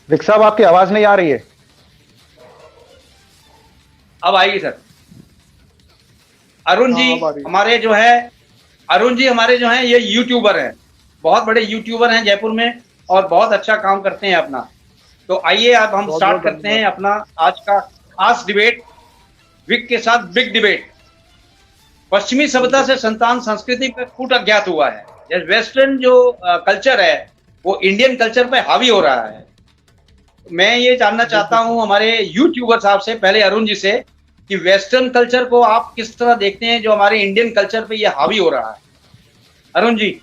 Wick साहब, आपकी आवाज नहीं आ रही है। अब आएगी सर। अरुण जी हाँ अब आ रही है। हमारे जो है अरुण जी हमारे जो हैं ये यूट्यूबर हैं, बहुत बड़े यूट्यूबर हैं जयपुर में, और बहुत अच्छा काम करते हैं अपना। तो आइए अब हम बहुत बहुत स्टार्ट करते धन्यवाद। हैं अपना आज का खास डिबेट, विक के साथ बिग डिबेट। पश्चिमी ठीक सभ्यता है। से संतान संस्कृति का कूट अज्ञात हुआ है। जैसे वेस्टर्न जो कल्चर है वो इंडियन कल्चर पे हावी हो रहा है। मैं ये जानना चाहता बिल्कुल हूं सर। हमारे यूट्यूबर साहब से, पहले अरुण जी से, कि वेस्टर्न कल्चर को आप किस तरह देखते हैं जो हमारे इंडियन कल्चर पे ये हावी हो रहा है। अरुण जी।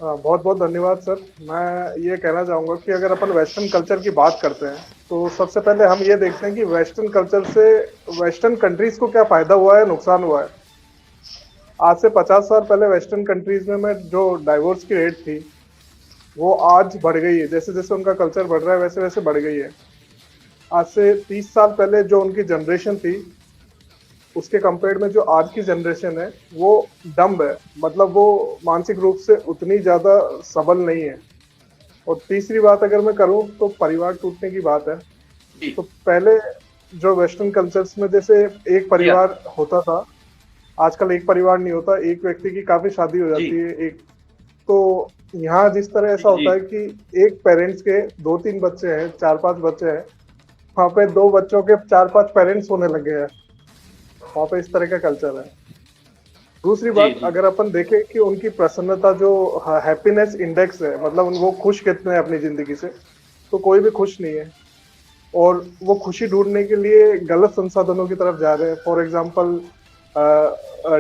बहुत बहुत धन्यवाद सर। मैं ये कहना चाहूँगा कि अगर अपन वेस्टर्न कल्चर की बात करते हैं तो सबसे पहले हम ये देखते हैं कि वेस्टर्न कल्चर से वेस्टर्न कंट्रीज को क्या फ़ायदा हुआ है, नुकसान हुआ है। आज से 50 साल पहले वेस्टर्न कंट्रीज में जो डाइवोर्स की रेट थी वो आज बढ़ गई है। जैसे जैसे उनका कल्चर बढ़ रहा है वैसे वैसे बढ़ गई है। आज से 30 साल पहले जो उनकी जनरेशन थी उसके कंपेयर में जो आज की जनरेशन है वो डम्ब है, मतलब वो मानसिक रूप से उतनी ज़्यादा सबल नहीं है। और तीसरी बात अगर मैं करूं तो परिवार टूटने की बात है। जी तो पहले जो वेस्टर्न कल्चर्स में जैसे एक जी परिवार होता था, आजकल एक परिवार नहीं होता, एक व्यक्ति की काफी शादी हो जी जाती है एक। तो यहाँ जिस तरह जी ऐसा जी होता है कि एक पेरेंट्स के दो तीन बच्चे हैं, चार पांच बच्चे हैं, वहाँ पे दो बच्चों के चार पांच पेरेंट्स होने लगे हैं। वहाँ पे इस तरह का कल्चर है। दूसरी जी बात जी अगर अपन देखें कि उनकी प्रसन्नता जो हैप्पीनेस इंडेक्स है, मतलब वो खुश कितने हैं अपनी जिंदगी से, तो कोई भी खुश नहीं है। और वो खुशी ढूंढने के लिए गलत संसाधनों की तरफ जा रहे हैं। फॉर एग्जाम्पल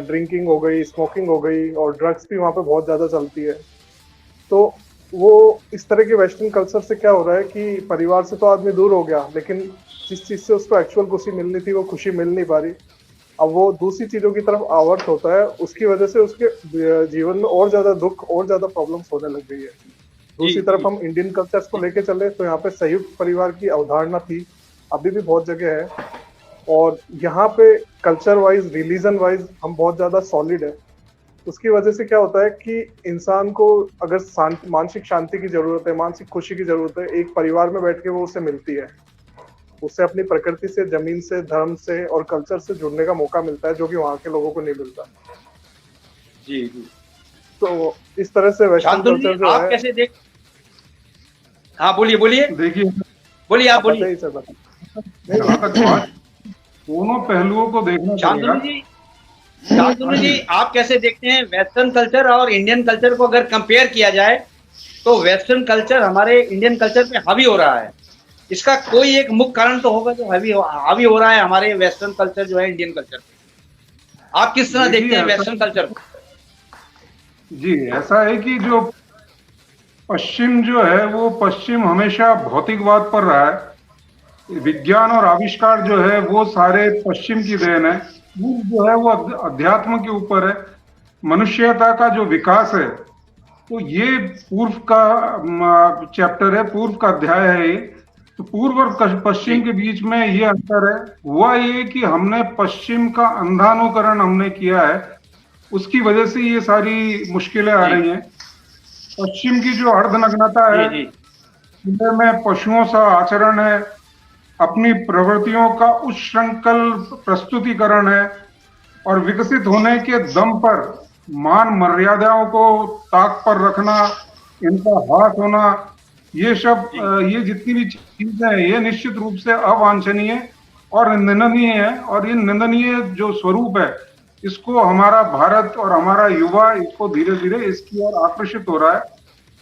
ड्रिंकिंग हो गई, स्मोकिंग हो गई, और ड्रग्स भी वहाँ पे बहुत ज्यादा चलती है। तो वो इस तरह के वेस्टर्न कल्चर से क्या हो रहा है कि परिवार से तो आदमी दूर हो गया, लेकिन जिस चीज से उसको एक्चुअल खुशी मिलनी थी वो खुशी मिल नहीं पा रही। अब वो दूसरी चीजों की तरफ आवर्त होता है, उसकी वजह से उसके जीवन में और ज्यादा दुख और ज्यादा प्रॉब्लम्स होने लग गई है। जी दूसरी तरफ जी हम इंडियन कल्चर्स को लेके चले तो यहाँ पे संयुक्त परिवार की अवधारणा थी, अभी भी बहुत जगह है। और यहाँ पे कल्चर वाइज, रिलीजन वाइज हम बहुत ज्यादा सॉलिड है। उसकी वजह से क्या होता है कि इंसान को अगर मानसिक शांति की जरूरत है, मानसिक खुशी की जरूरत है, एक परिवार में बैठ के वो उसे मिलती है। उससे अपनी प्रकृति से, जमीन से, धर्म से और कल्चर से जुड़ने का मौका मिलता है, जो कि वहाँ के लोगों को नहीं मिलता। जी जी। तो इस तरह से वेस्टर्न शांतनु जी कल्चर जो आप है। कैसे देख, हाँ बोलिए बोलिए, देखिए, बोलिए आप आप बोलिए। बताइए सर, बताइए। जहाँ तक नहीं, बात, दोनों पहलुओं को देखना शांतनु पड़ेगा। जी, शांतनु हाँ जी जी। आप कैसे देखते हैं वेस्टर्न कल्चर और इंडियन कल्चर को अगर कंपेयर किया जाए तो वेस्टर्न कल्चर हमारे इंडियन कल्चर पे हावी हो रहा है। इसका कोई एक मुख्य कारण तो होगा जो हावी हो रहा है हमारे वेस्टर्न कल्चर जो है इंडियन कल्चर पे। आप किस तरह देखते देखिए हैं ऐसा, वेस्टर्न कल्चर को? जी ऐसा है कि जो पश्चिम जो है वो पश्चिम हमेशा भौतिकवाद पर रहा है। विज्ञान और आविष्कार जो है वो सारे पश्चिम की देन है। पूर्व जो है वो अध्यात्म के ऊपर है। मनुष्यता का जो विकास है तो ये पूर्व का चैप्टर है, पूर्व का अध्याय है ये। तो पूर्व और जी पश्चिम के बीच में ये अंतर है। हुआ ये कि हमने पश्चिम का अंधानुकरण हमने किया है, उसकी वजह से ये सारी मुश्किलें आ जी रही हैं। पश्चिम की जो अर्धनग्नता जी है, जी में पशुओं सा आचरण है, अपनी प्रवृत्तियों का उच्छृंखल प्रस्तुतिकरण है, और विकसित होने के दम पर मान मर्यादाओं को ताक पर रखना, इनका हाथ होना, ये सब जी ये जितनी भी चीजें हैं ये निश्चित रूप से अवांछनीय और निंदनीय है। और ये निंदनीय जो स्वरूप है इसको हमारा भारत और हमारा युवा इसको धीरे धीरे इसकी ओर आकर्षित हो रहा है,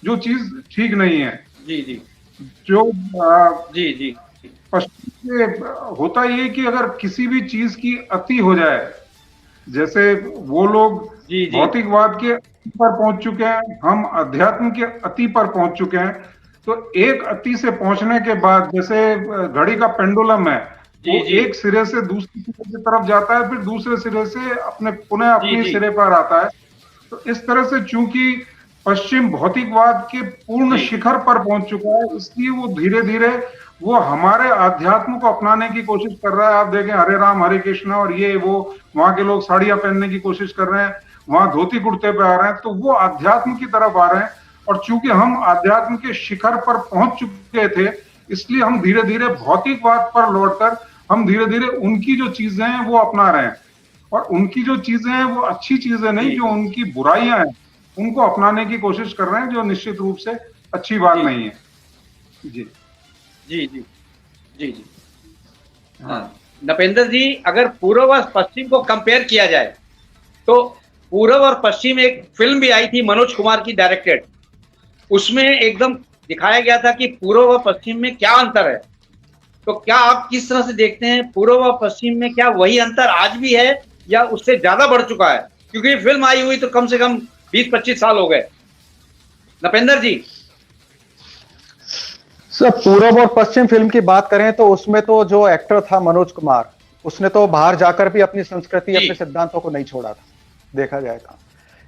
जो चीज ठीक नहीं है। जी जी जो जी जी पश्चिम से होता ये कि अगर किसी भी चीज की अति हो जाए, जैसे वो लोग जी जी भौतिकवाद के अति पर पहुंच चुके हैं, हम अध्यात्म के अति पर पहुंच चुके हैं। तो एक अति से पहुंचने के बाद जैसे घड़ी का पेंडुलम है, जी वो जी एक सिरे से दूसरे सिरे की तरफ जाता है, फिर दूसरे सिरे से अपने पुनः जी अपने जी सिरे पर आता है। तो इस तरह से चूंकि पश्चिम भौतिकवाद के पूर्ण जी शिखर पर पहुंच चुका है, इसलिए वो धीरे धीरे वो हमारे आध्यात्म को अपनाने की कोशिश कर रहा है। आप देखें, हरे राम हरे कृष्णा और ये वो, वहां के लोग साड़ियां पहनने की कोशिश कर रहे हैं, वहां धोती कुर्ते पे आ रहे हैं, तो वो अध्यात्म की तरफ आ रहे हैं। और चूंकि हम आध्यात्म के शिखर पर पहुंच चुके थे, इसलिए हम धीरे धीरे भौतिकवाद पर लौटकर हम धीरे धीरे उनकी जो चीजें हैं वो अपना रहे हैं। और उनकी जो चीजें हैं वो अच्छी चीजें नहीं, जो उनकी बुराइयां हैं उनको अपनाने की कोशिश कर रहे हैं, जो निश्चित रूप से अच्छी बात नहीं है। जी जी जी जी जी। हाँ नपेंद्र जी, अगर पूर्व और पश्चिम को कंपेयर किया जाए तो पूर्व और पश्चिम, एक फिल्म भी आई थी मनोज कुमार की डायरेक्टेड, उसमें एकदम दिखाया गया था कि पूर्व और पश्चिम में क्या अंतर है। तो क्या आप किस तरह से देखते हैं, पूर्व और पश्चिम में क्या वही अंतर आज भी है या उससे ज्यादा बढ़ चुका है? क्योंकि फिल्म आई हुई तो कम से कम 20-25 साल हो गए। नपेंद्र जी। सर, पूर्व और पश्चिम फिल्म की बात करें तो उसमें तो जो एक्टर था मनोज कुमार, उसने तो बाहर जाकर भी अपनी संस्कृति, अपने सिद्धांतों को नहीं छोड़ा था, देखा जाए तो।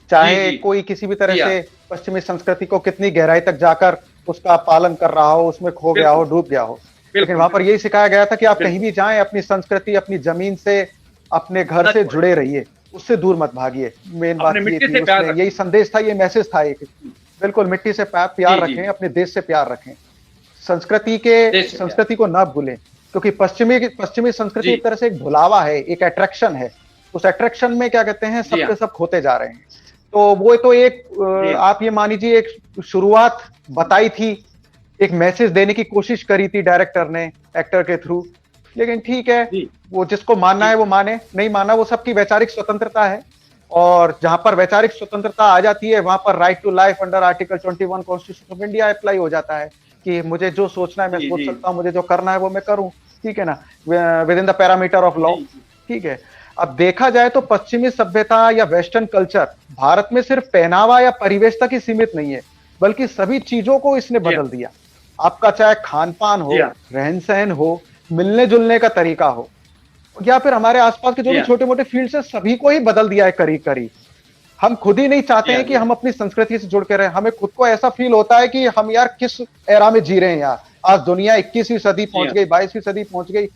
चाहे कोई किसी भी तरह से पश्चिमी संस्कृति को कितनी गहराई तक जाकर उसका पालन कर रहा हो, उसमें खो गया हो, डूब गया हो, लेकिन वहां पर यही सिखाया गया था कि आप कहीं भी जाएं, अपनी संस्कृति, अपनी जमीन से, अपने घर से जुड़े रहिए, उससे दूर मत भागिए। मेन बात ये थी, उसमें यही संदेश था, ये मैसेज था एक। बिल्कुल, मिट्टी से प्यार रखें, अपने देश से प्यार रखें, संस्कृति को ना भूलें, क्योंकि पश्चिमी संस्कृति एक तरह से एक भुलावा है, एक अट्रैक्शन है। उस अट्रैक्शन में क्या कहते हैं, सब के सब खोते जा रहे हैं। तो वो तो एक आप ये मान लीजिए एक शुरुआत बताई थी, एक मैसेज देने की कोशिश करी थी डायरेक्टर ने एक्टर के थ्रू, लेकिन ठीक है, वो जिसको मानना है वो माने, नहीं माना वो सबकी वैचारिक स्वतंत्रता है। और जहां पर वैचारिक स्वतंत्रता आ जाती है वहां पर right to life under article 21 constitution of India apply हो जाता है कि मुझे जो सोचना है मैं सोच सकता हूं, मुझे जो करना है वो मैं करूं, ठीक है ना, with in the parameter of law, ठीक है। अब देखा जाए तो पश्चिमी सभ्यता या वेस्टर्न कल्चर भारत में सिर्फ पहनावा या परिवेश तक ही सीमित नहीं है, बल्कि सभी चीजों को इसने बदल दिया। आपका चाहे खान पान हो, रहन सहन हो, मिलने जुलने का तरीका हो, या फिर हमारे आसपास के जो भी छोटे मोटे फील्ड्स है, सभी को ही बदल दिया है करीब करीब। हम खुद ही नहीं चाहते हैं कि हम अपनी संस्कृति से जुड़ के रहें। हमें खुद को ऐसा फील होता है कि हम यार किस एरा में जी रहे हैं यार। आज दुनिया 21वीं सदी पहुंच गई, 22वीं सदी पहुंच गई।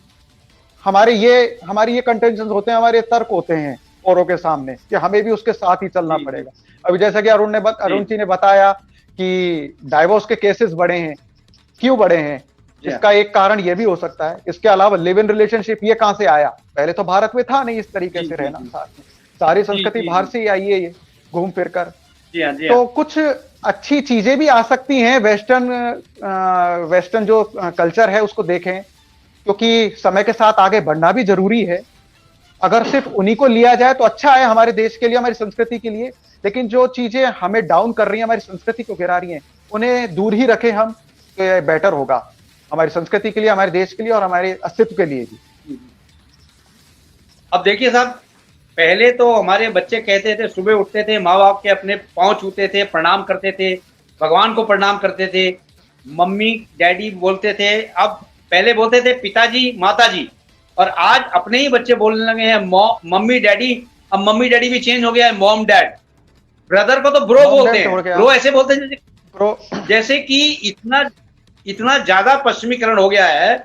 हमारी ये कंटेंशन होते हैं, हमारे तर्क होते हैं औरों के सामने कि हमें भी उसके साथ ही चलना पड़ेगा। अभी जैसा कि अरुण जी ने बताया कि डाइवोर्स के केसेस बढ़े हैं, क्यों बढ़े हैं, इसका एक कारण ये भी हो सकता है। इसके अलावा लिव इन रिलेशनशिप ये कहां से आया? पहले तो भारत में था नहीं इस तरीके से रहना साथ में। सारी संस्कृति बाहर से ही आई है ये घूम फिर कर। तो कुछ अच्छी चीजें भी आ सकती हैं, वेस्टर्न जो कल्चर है उसको देखें, क्योंकि समय के साथ आगे बढ़ना भी जरूरी है। अगर सिर्फ उन्हीं को लिया जाए तो अच्छा है हमारे देश के लिए, हमारी संस्कृति के लिए, लेकिन जो चीजें हमें डाउन कर रही हैं, हमारी संस्कृति को गिरा रही हैं, उन्हें दूर ही रखें हम, तो ये बेटर होगा हमारी संस्कृति के लिए, हमारे देश के लिए और हमारे अस्तित्व के लिए भी। अब देखिए साहब, पहले तो हमारे बच्चे कहते थे, सुबह उठते थे, माँ बाप के अपने पांव छूते थे, प्रणाम करते थे, भगवान को प्रणाम करते थे, मम्मी डैडी बोलते थे। अब पहले बोलते थे पिताजी माताजी, और आज अपने ही बच्चे बोलने लगे हैं मम्मी डैडी। अब मम्मी डैडी भी चेंज हो गया है, मॉम डैड। ब्रदर को तो ब्रो बोलते हैं, ब्रो ऐसे बोलते हैं जैसे कि इतना ज्यादा पश्चिमीकरण हो गया है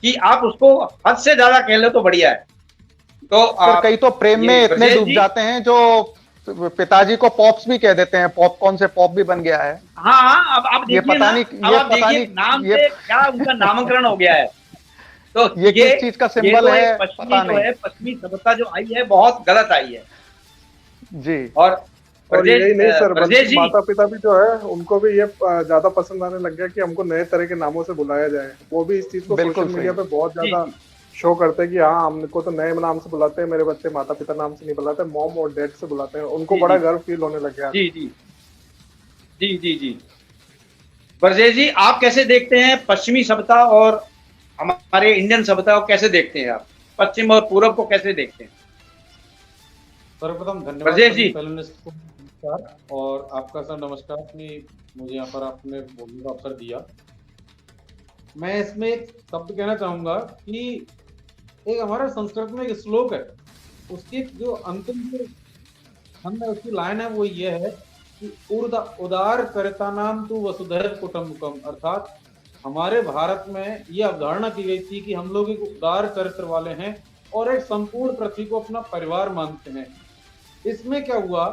कि आप उसको हद से ज्यादा कह लो तो बढ़िया है। तो कई तो प्रेम में इतने डूब जाते हैं जो पिताजी को पॉप्स भी कह देते हैं, पॉपकॉर्न से पॉप भी बन गया है। हाँ, अब आप देखिए ना, अब आप देखिए नाम से क्या उनका नामकरण हो गया है। तो ये किस चीज का सिंबल है पता नहीं। पश्चिमी सभ्यता जो आई है बहुत गलत आई है जी। और यही नहीं सर, बल्कि माता पिता भी जो है उनको भी ये ज्यादा पसंद आने लग गया कि हमको नए तरह के नामों से बुलाया जाए। वो भी इस चीज को सोशल मीडिया पे बहुत ज्यादा शो करते हैं कि हाँ, हमको तो नए नाम से बुलाते हैं, मेरे बच्चे माता पिता नाम से नहीं बुलाते, मॉम और डैड से बुलाते हैं। उनको बड़ा गर्व फील होने लग गया। जी जी जी जी जी। ब्रजेश जी, आप कैसे देखते हैं पश्चिमी सभ्यता और हमारे इंडियन सभ्यता को कैसे देखते हैं आप? पश्चिम और पूर्व को कैसे देखते हैं? सर्वप्रथम धन्यवाद ब्रजेश जी। नमस्कार, और आपका सर नमस्कार कि मुझे यहाँ पर आपने बोलने का अवसर दिया। मैं इसमें एक शब्द कहना चाहूंगा कि एक हमारा संस्कृत में एक श्लोक है, उसकी जो अंतिम जो छंद है, उसकी लाइन है, वो ये है कि उदार करता नाम तू वसुधैव कुटुंबकम। अर्थात हमारे भारत में ये अवधारणा की गई थी कि हम लोग एक उदार चरित्र वाले हैं और एक संपूर्ण पृथ्वी को अपना परिवार मानते हैं। इसमें क्या हुआ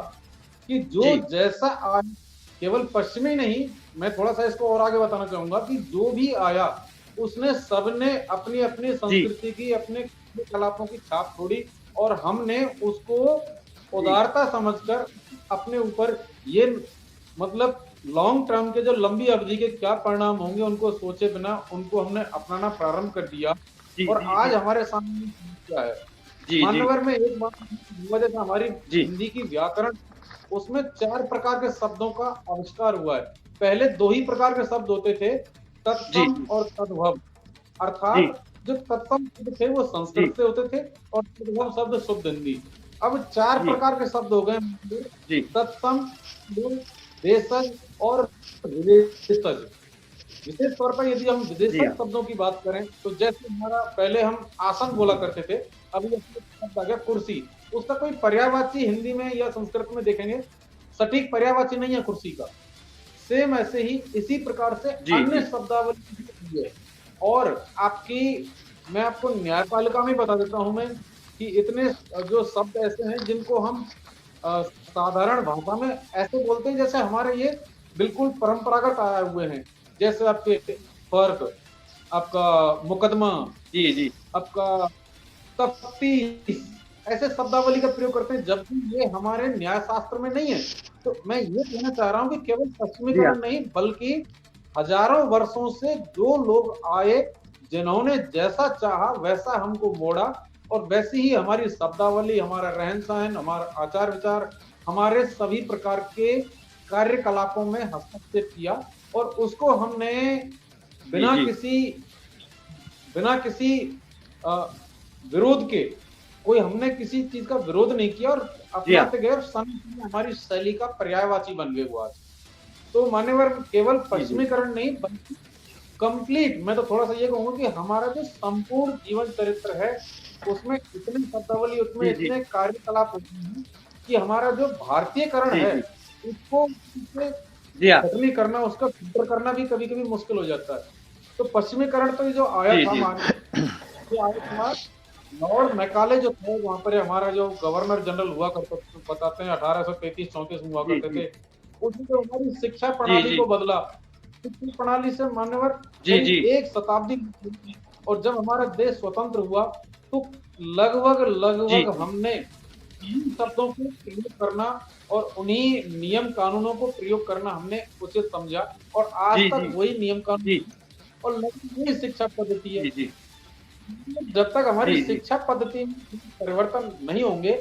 कि जो जैसा आज केवल पश्चिमी नहीं, मैं थोड़ा सा इसको और आगे बताना चाहूंगा कि जो भी आया उसने सबने अपनी अपनी संस्कृति की, अपने कलापों की छाप छोड़ी, और हमने उसको उदारता समझकर अपने ऊपर ये मतलब लॉन्ग टर्म के जो लंबी अवधि के क्या परिणाम होंगे उनको सोचे बिना उनको हमने अपनाना प्रारंभ कर दिया। और आज हमारे सामने क्या है, मानवर में एक बात वजह से हमारी हिंदी की व्याकरण, उसमें 4 प्रकार के शब्दों का आविष्कार हुआ है। पहले 2 ही प्रकार के शब्द होते थे, तत्सम और तद्भव। अर्थात जो तत्सम शब्द थे वो संस्कृत से होते थे और तद्भव शब्द शुद्ध हिंदी। अब 4 प्रकार के शब्द हो गए, तत्सम, देशज और विदेशज। विशेष तौर पर यदि हम विदेशज शब्दों की बात करें तो जैसे हमारा पहले हम आसन बोला करते थे, अभी शब्द आ गया कुर्सी। उसका कोई पर्यायवाची हिंदी में या संस्कृत में देखेंगे सटीक पर्यायवाची नहीं है कुर्सी का। सेम ऐसे ही इसी प्रकार से अन्य शब्दावली है। और मैं आपको न्यायपालिका में बता देता हूं मैं कि इतने जो शब्द ऐसे हैं जिनको हम साधारण भाषा में ऐसे बोलते हैं जैसे हमारे ये बिल्कुल परंपरागत आए हुए हैं। जैसे आपके फर्क, आपका मुकदमा, आपका तफ्तीश, ऐसे शब्दावली का प्रयोग करते हैं, जबकि ये हमारे न्याय शास्त्र में नहीं है। तो मैं ये कहना चाह रहा हूं कि केवल पश्चिमीकरण नहीं, बल्कि हजारों वर्षों से जो लोग आए, जिन्होंने जैसा चाहा वैसा हमको मोड़ा, और वैसी ही हमारी शब्दावली, हमारा रहन सहन, हमारा आचार विचार, हमारे सभी प्रकार के कार्यकलापों में हस्तक्षेप किया, और उसको हमने बिना किसी विरोध के, हमने किसी चीज का विरोध नहीं किया और अपनाते गए, और हमारी शैली का पर्यायवाची बन गए हुआ। तो मान्यवर केवल पश्चिमीकरण नहीं बल्कि कंप्लीट, मैं तो थोड़ा सा ये कहूंगा कि हमारा जो संपूर्ण जीवन चरित्र है उसमें इतनी शब्दावली, उसमें इतने कार्यकलाप होते हैं कि हमारा जो भारतीयकरण है उसको खत्म करना, उसका फिल्टर करना भी कभी कभी मुश्किल हो जाता है। तो पश्चिमीकरण तो ये जो आया था लॉर्ड मैकाले जो थे, वहां पर हमारा जो गवर्नर जनरल हुआ करते बताते हैं 1833-34 में हुआ करते थे, उसने जो हमारी शिक्षा प्रणाली को बदला, शिक्षा प्रणाली से मान्यवर एक शताब्दी, और जब हमारा देश स्वतंत्र हुआ तो लगभग हमने इन शब्दों को प्रयोग करना और उन्हीं नियम कानूनों को प्रयोग करना हमने उचित समझा, और आज तक वही नियम कानून और वही शिक्षा पद्धति है। जब तक हमारी शिक्षा पद्धति में परिवर्तन नहीं होंगे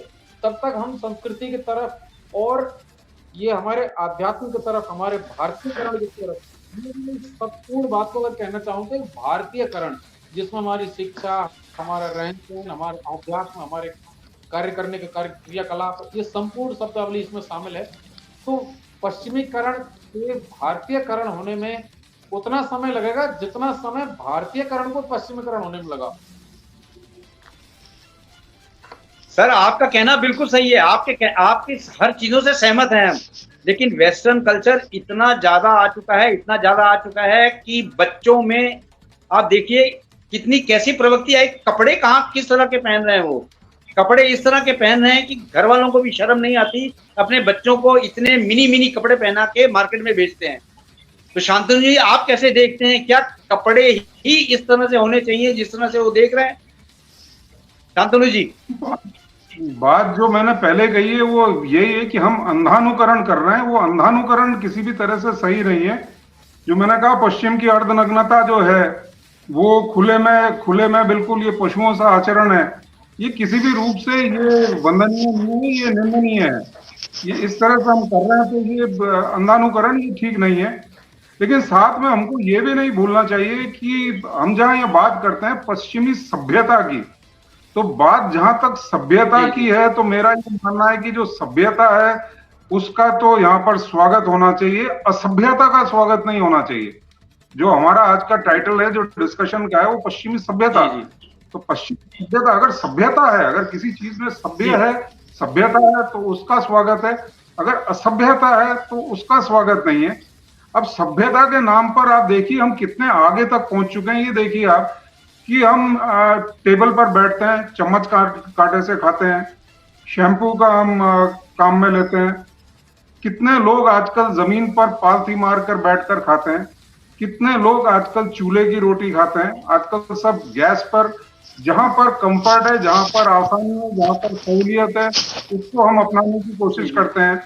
तब तक हम संस्कृति की तरफ और ये हमारे आध्यात्म की तरफ, हमारे भारतीयकरण की तरफ, संपूर्ण बात को अगर कहना चाहूँ तो भारतीयकरण, जिसमें हमारी शिक्षा, हमारा रहन सहन, हमारा अध्यात्म, हमारे कार्य करने के क्रियाकलाप, ये संपूर्ण शब्दावली इसमें शामिल है। तो पश्चिमीकरण से भारतीयकरण होने में उतना समय लगेगा जितना समय भारतीयकरण को पश्चिमीकरण होने में लगा। सर आपका कहना बिल्कुल सही है, आपकी हर चीजों से सहमत हैं हम, लेकिन वेस्टर्न कल्चर इतना ज्यादा आ चुका है कि बच्चों में आप देखिए कितनी कैसी प्रवृत्ति आई। कपड़े किस तरह के पहन रहे हैं, वो कपड़े इस तरह के पहन रहे हैं कि घर वालों को भी शर्म नहीं आती, अपने बच्चों को इतने मिनी कपड़े पहना के मार्केट में बेचते हैं। तो शांतनु जी आप कैसे देखते हैं, क्या कपड़े ही इस तरह से होने चाहिए जिस तरह से वो देख रहे हैं? शांतनु जी, बात जो मैंने पहले कही है वो यही है कि हम अंधानुकरण कर रहे हैं। वो अंधानुकरण किसी भी तरह से सही नहीं है। जो मैंने कहा पश्चिम की अर्धनग्नता जो है वो खुले में बिल्कुल ये पशुओं सा आचरण है, ये किसी भी रूप से ये वंदनीय नहीं है, ये निंदनीय है। ये इस तरह से हम कर रहे हैं तो ये अंधानुकरण ये ठीक नहीं है। लेकिन साथ में हमको ये भी नहीं भूलना चाहिए कि हम जहां ये बात करते हैं पश्चिमी सभ्यता की, तो बात जहां तक सभ्यता की है तो मेरा ये मानना है कि जो सभ्यता है उसका तो यहाँ पर स्वागत होना चाहिए, असभ्यता का स्वागत नहीं होना चाहिए। जो हमारा आज का टाइटल है जो डिस्कशन का है वो पश्चिमी सभ्यता। तो पश्चिमी सभ्यता, अगर सभ्यता है, अगर किसी चीज में सभ्यता है तो उसका स्वागत है, अगर असभ्यता है तो उसका स्वागत नहीं है। अब सभ्यता के नाम पर आप देखिए हम कितने आगे तक पहुंच चुके हैं। ये देखिए आप कि हम टेबल पर बैठते हैं, चम्मच कांटे से खाते हैं, शैम्पू का हम काम में लेते हैं, कितने लोग आजकल जमीन पर पालथी मारकर बैठकर खाते हैं, कितने लोग आजकल चूल्हे की रोटी खाते हैं, आजकल सब गैस पर, जहां पर कंफर्ट है, जहां पर आसानी है, जहां पर सहूलियत है, उसको हम अपनाने की कोशिश करते हैं।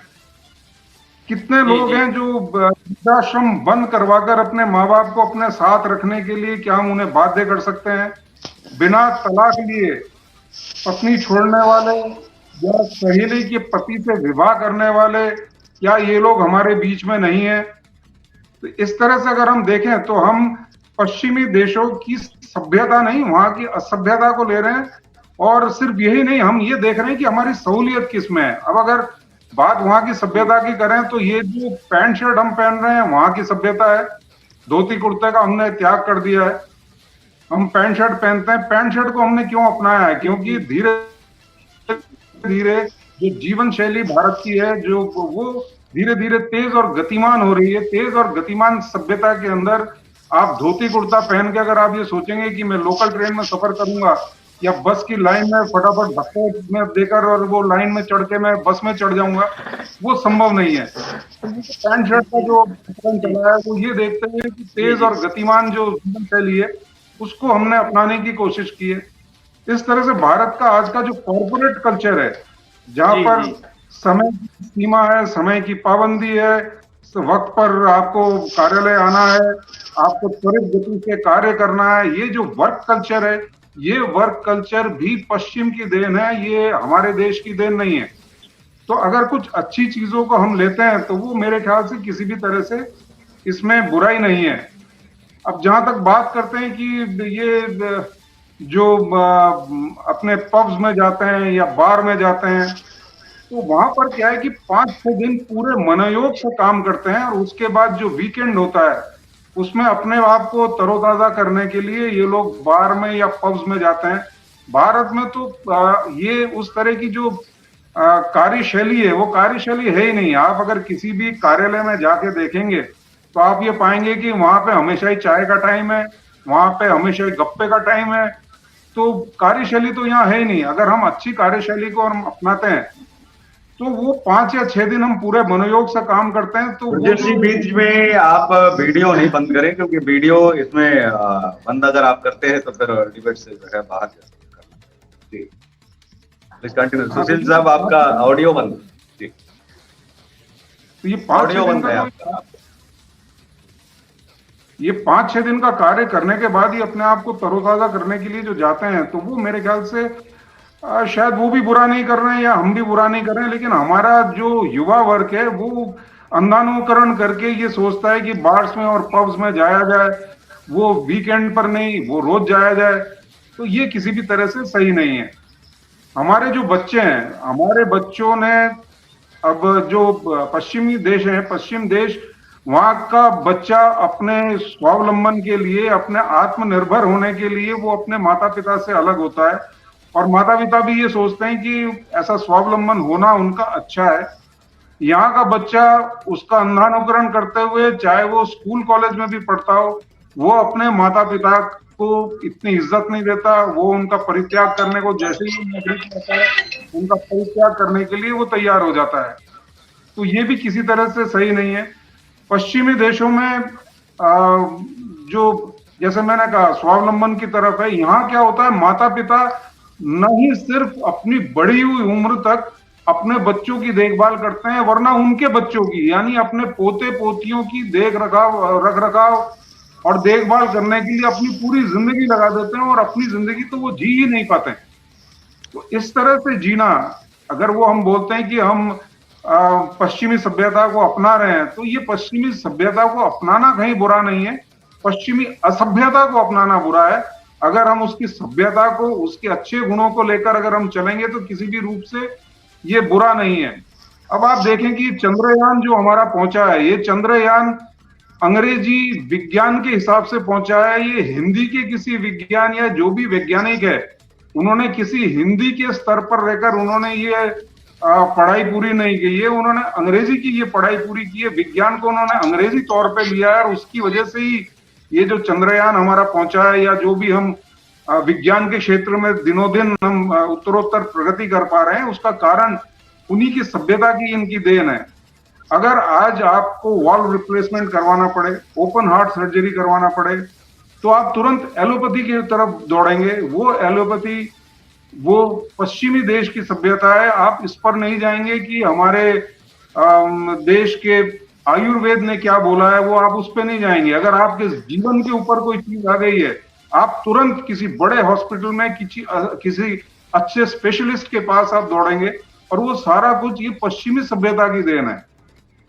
कितने लोग हैं जो वृद्धाश्रम बंद करवाकर अपने माँ बाप को अपने साथ रखने के लिए क्या हम उन्हें बाध्य कर सकते हैं? बिना तलाक लिए पत्नी छोड़ने वाले या सहेली के पति से विवाह करने वाले, क्या ये लोग हमारे बीच में नहीं है? तो इस तरह से अगर हम देखें तो हम पश्चिमी देशों की सभ्यता नहीं, वहां की असभ्यता को ले रहे हैं। और सिर्फ यही नहीं, हम ये देख रहे हैं कि हमारी सहूलियत किस में है। अब अगर बात वहां की सभ्यता की करें तो ये जो पैंट शर्ट हम पहन रहे हैं वहां की सभ्यता है। धोती कुर्ते का हमने त्याग कर दिया है, हम पैंट शर्ट पहनते हैं। पैंट शर्ट को हमने क्यों अपनाया है? क्योंकि धीरे धीरे जो जीवन शैली भारत की है, जो वो धीरे धीरे तेज और गतिमान हो रही है। तेज और गतिमान सभ्यता के अंदर आप धोती कुर्ता पहन के अगर आप ये सोचेंगे कि मैं लोकल ट्रेन में सफर करूंगा या बस की लाइन में फटाफट धक्के में देकर और वो लाइन में चढ़ के मैं बस में चढ़ जाऊंगा, वो संभव नहीं है। पैंट शर्ट का जो चला है वो ये देखते हैं कि तेज और गतिमान जो जीवन शैली है उसको हमने अपनाने की कोशिश की है। इस तरह से भारत का आज का जो कॉर्पोरेट कल्चर है, जहां पर समय की सीमा है, समय की पाबंदी है, वक्त पर आपको कार्यालय आना है, आपको त्वरित गति से कार्य करना है, ये जो वर्क कल्चर है, ये वर्क कल्चर भी पश्चिम की देन है, ये हमारे देश की देन नहीं है। तो अगर कुछ अच्छी चीजों को हम लेते हैं तो वो मेरे ख्याल से किसी भी तरह से इसमें बुराई नहीं है। अब जहां तक बात करते हैं कि ये जो अपने पब्स में जाते हैं या बार में जाते हैं, तो वहां पर क्या है कि 5-6 दिन पूरे मनोयोग से काम करते हैं और उसके बाद जो वीकेंड होता है उसमें अपने आप को तरोताजा करने के लिए ये लोग बार में या पब्स में जाते हैं। भारत में तो ये उस तरह की जो कार्यशैली है वो कार्यशैली है ही नहीं। आप अगर किसी भी कार्यालय में जाके देखेंगे तो आप ये पाएंगे कि वहां पे हमेशा ही चाय का टाइम है, वहां पे हमेशा ही गप्पे का टाइम है। तो कार्यशैली तो यहाँ है ही नहीं। अगर हम अच्छी कार्यशैली को हम अपनाते हैं तो वो 5 या 6 दिन हम पूरे मनोयोग से काम करते हैं। तो बीच में आप वीडियो नहीं बंद करें, क्योंकि वीडियो इसमें बंद अगर आप करते हैं तो फिर डिबेट से जो है बाहर जा सकते हैं। जी प्लीज कंटिन्यू। सुशील साहब आपका ऑडियो बंद। जी तो ये 5-6 दिन का ये 5-6 दिन का कार्य करने के बाद ही अपने आप को तरोताजा करने के लिए जो जाते हैं, तो वो मेरे ख्याल से शायद वो भी बुरा नहीं कर रहे हैं या हम भी बुरा नहीं कर रहे हैं। लेकिन हमारा जो युवा वर्ग है वो अंधानुकरण करके ये सोचता है कि बार्स में और पब्स में जाया जाए, वो वीकेंड पर नहीं, वो रोज जाया जाए। तो ये किसी भी तरह से सही नहीं है। हमारे जो बच्चे हैं, हमारे बच्चों ने अब जो पश्चिमी देश है, पश्चिम देश, वहां का बच्चा अपने स्वावलंबन के लिए, अपने आत्मनिर्भर होने के लिए वो अपने माता पिता से अलग होता है। और माता पिता भी ये सोचते हैं कि ऐसा स्वावलंबन होना उनका अच्छा है। यहाँ का बच्चा उसका अंधानुकरण करते हुए, चाहे वो स्कूल कॉलेज में भी पढ़ता हो, वो अपने माता पिता को इतनी इज्जत नहीं देता। वो उनका परित्याग करने को, जैसे ही नौकरी करता है उनका परित्याग करने के लिए वो तैयार हो जाता है। तो ये भी किसी तरह से सही नहीं है। पश्चिमी देशों में जो जैसे मैंने कहा स्वावलंबन की तरफ है, यहाँ क्या होता है, माता पिता नहीं सिर्फ अपनी बढ़ी हुई उम्र तक अपने बच्चों की देखभाल करते हैं, वरना उनके बच्चों की, यानी अपने पोते पोतियों की रख रखाव और देखभाल करने के लिए अपनी पूरी जिंदगी लगा देते हैं, और अपनी जिंदगी तो वो जी ही नहीं पाते। तो इस तरह से जीना, अगर वो हम बोलते हैं कि हम पश्चिमी सभ्यता को अपना रहे हैं, तो ये पश्चिमी सभ्यता को अपनाना कहीं बुरा नहीं है, पश्चिमी असभ्यता को अपनाना बुरा है। अगर हम उसकी सभ्यता को, उसके अच्छे गुणों को लेकर अगर हम चलेंगे तो किसी भी रूप से ये बुरा नहीं है। अब आप देखें कि चंद्रयान जो हमारा पहुंचा है, ये चंद्रयान अंग्रेजी विज्ञान के हिसाब से पहुंचा है। ये हिंदी के किसी विज्ञान या जो भी वैज्ञानिक है, उन्होंने किसी हिंदी के स्तर पर रहकर उन्होंने ये पढ़ाई पूरी नहीं की है, उन्होंने अंग्रेजी की ये पढ़ाई पूरी की है। विज्ञान को उन्होंने अंग्रेजी तौर पे लिया है, और उसकी वजह से ही ये जो चंद्रयान हमारा पहुंचा है, या जो भी हम विज्ञान के क्षेत्र में दिनों दिन हम उत्तरोत्तर प्रगति कर पा रहे हैं, उसका कारण उन्हीं की सभ्यता की, इनकी देन है। अगर आज आपको वाल्व रिप्लेसमेंट करवाना पड़े, ओपन हार्ट सर्जरी करवाना पड़े, तो आप तुरंत एलोपैथी की तरफ दौड़ेंगे। वो एलोपैथी वो पश्चिमी देश की सभ्यता है। आप इस पर नहीं जाएंगे कि हमारे देश के आयुर्वेद ने क्या बोला है, वो आप उस पर नहीं जाएंगे। अगर आपके जीवन के ऊपर कोई चीज आ गई है, आप तुरंत किसी बड़े हॉस्पिटल में किसी अच्छे स्पेशलिस्ट के पास आप दौड़ेंगे, और वो सारा कुछ ये पश्चिमी सभ्यता की देन है।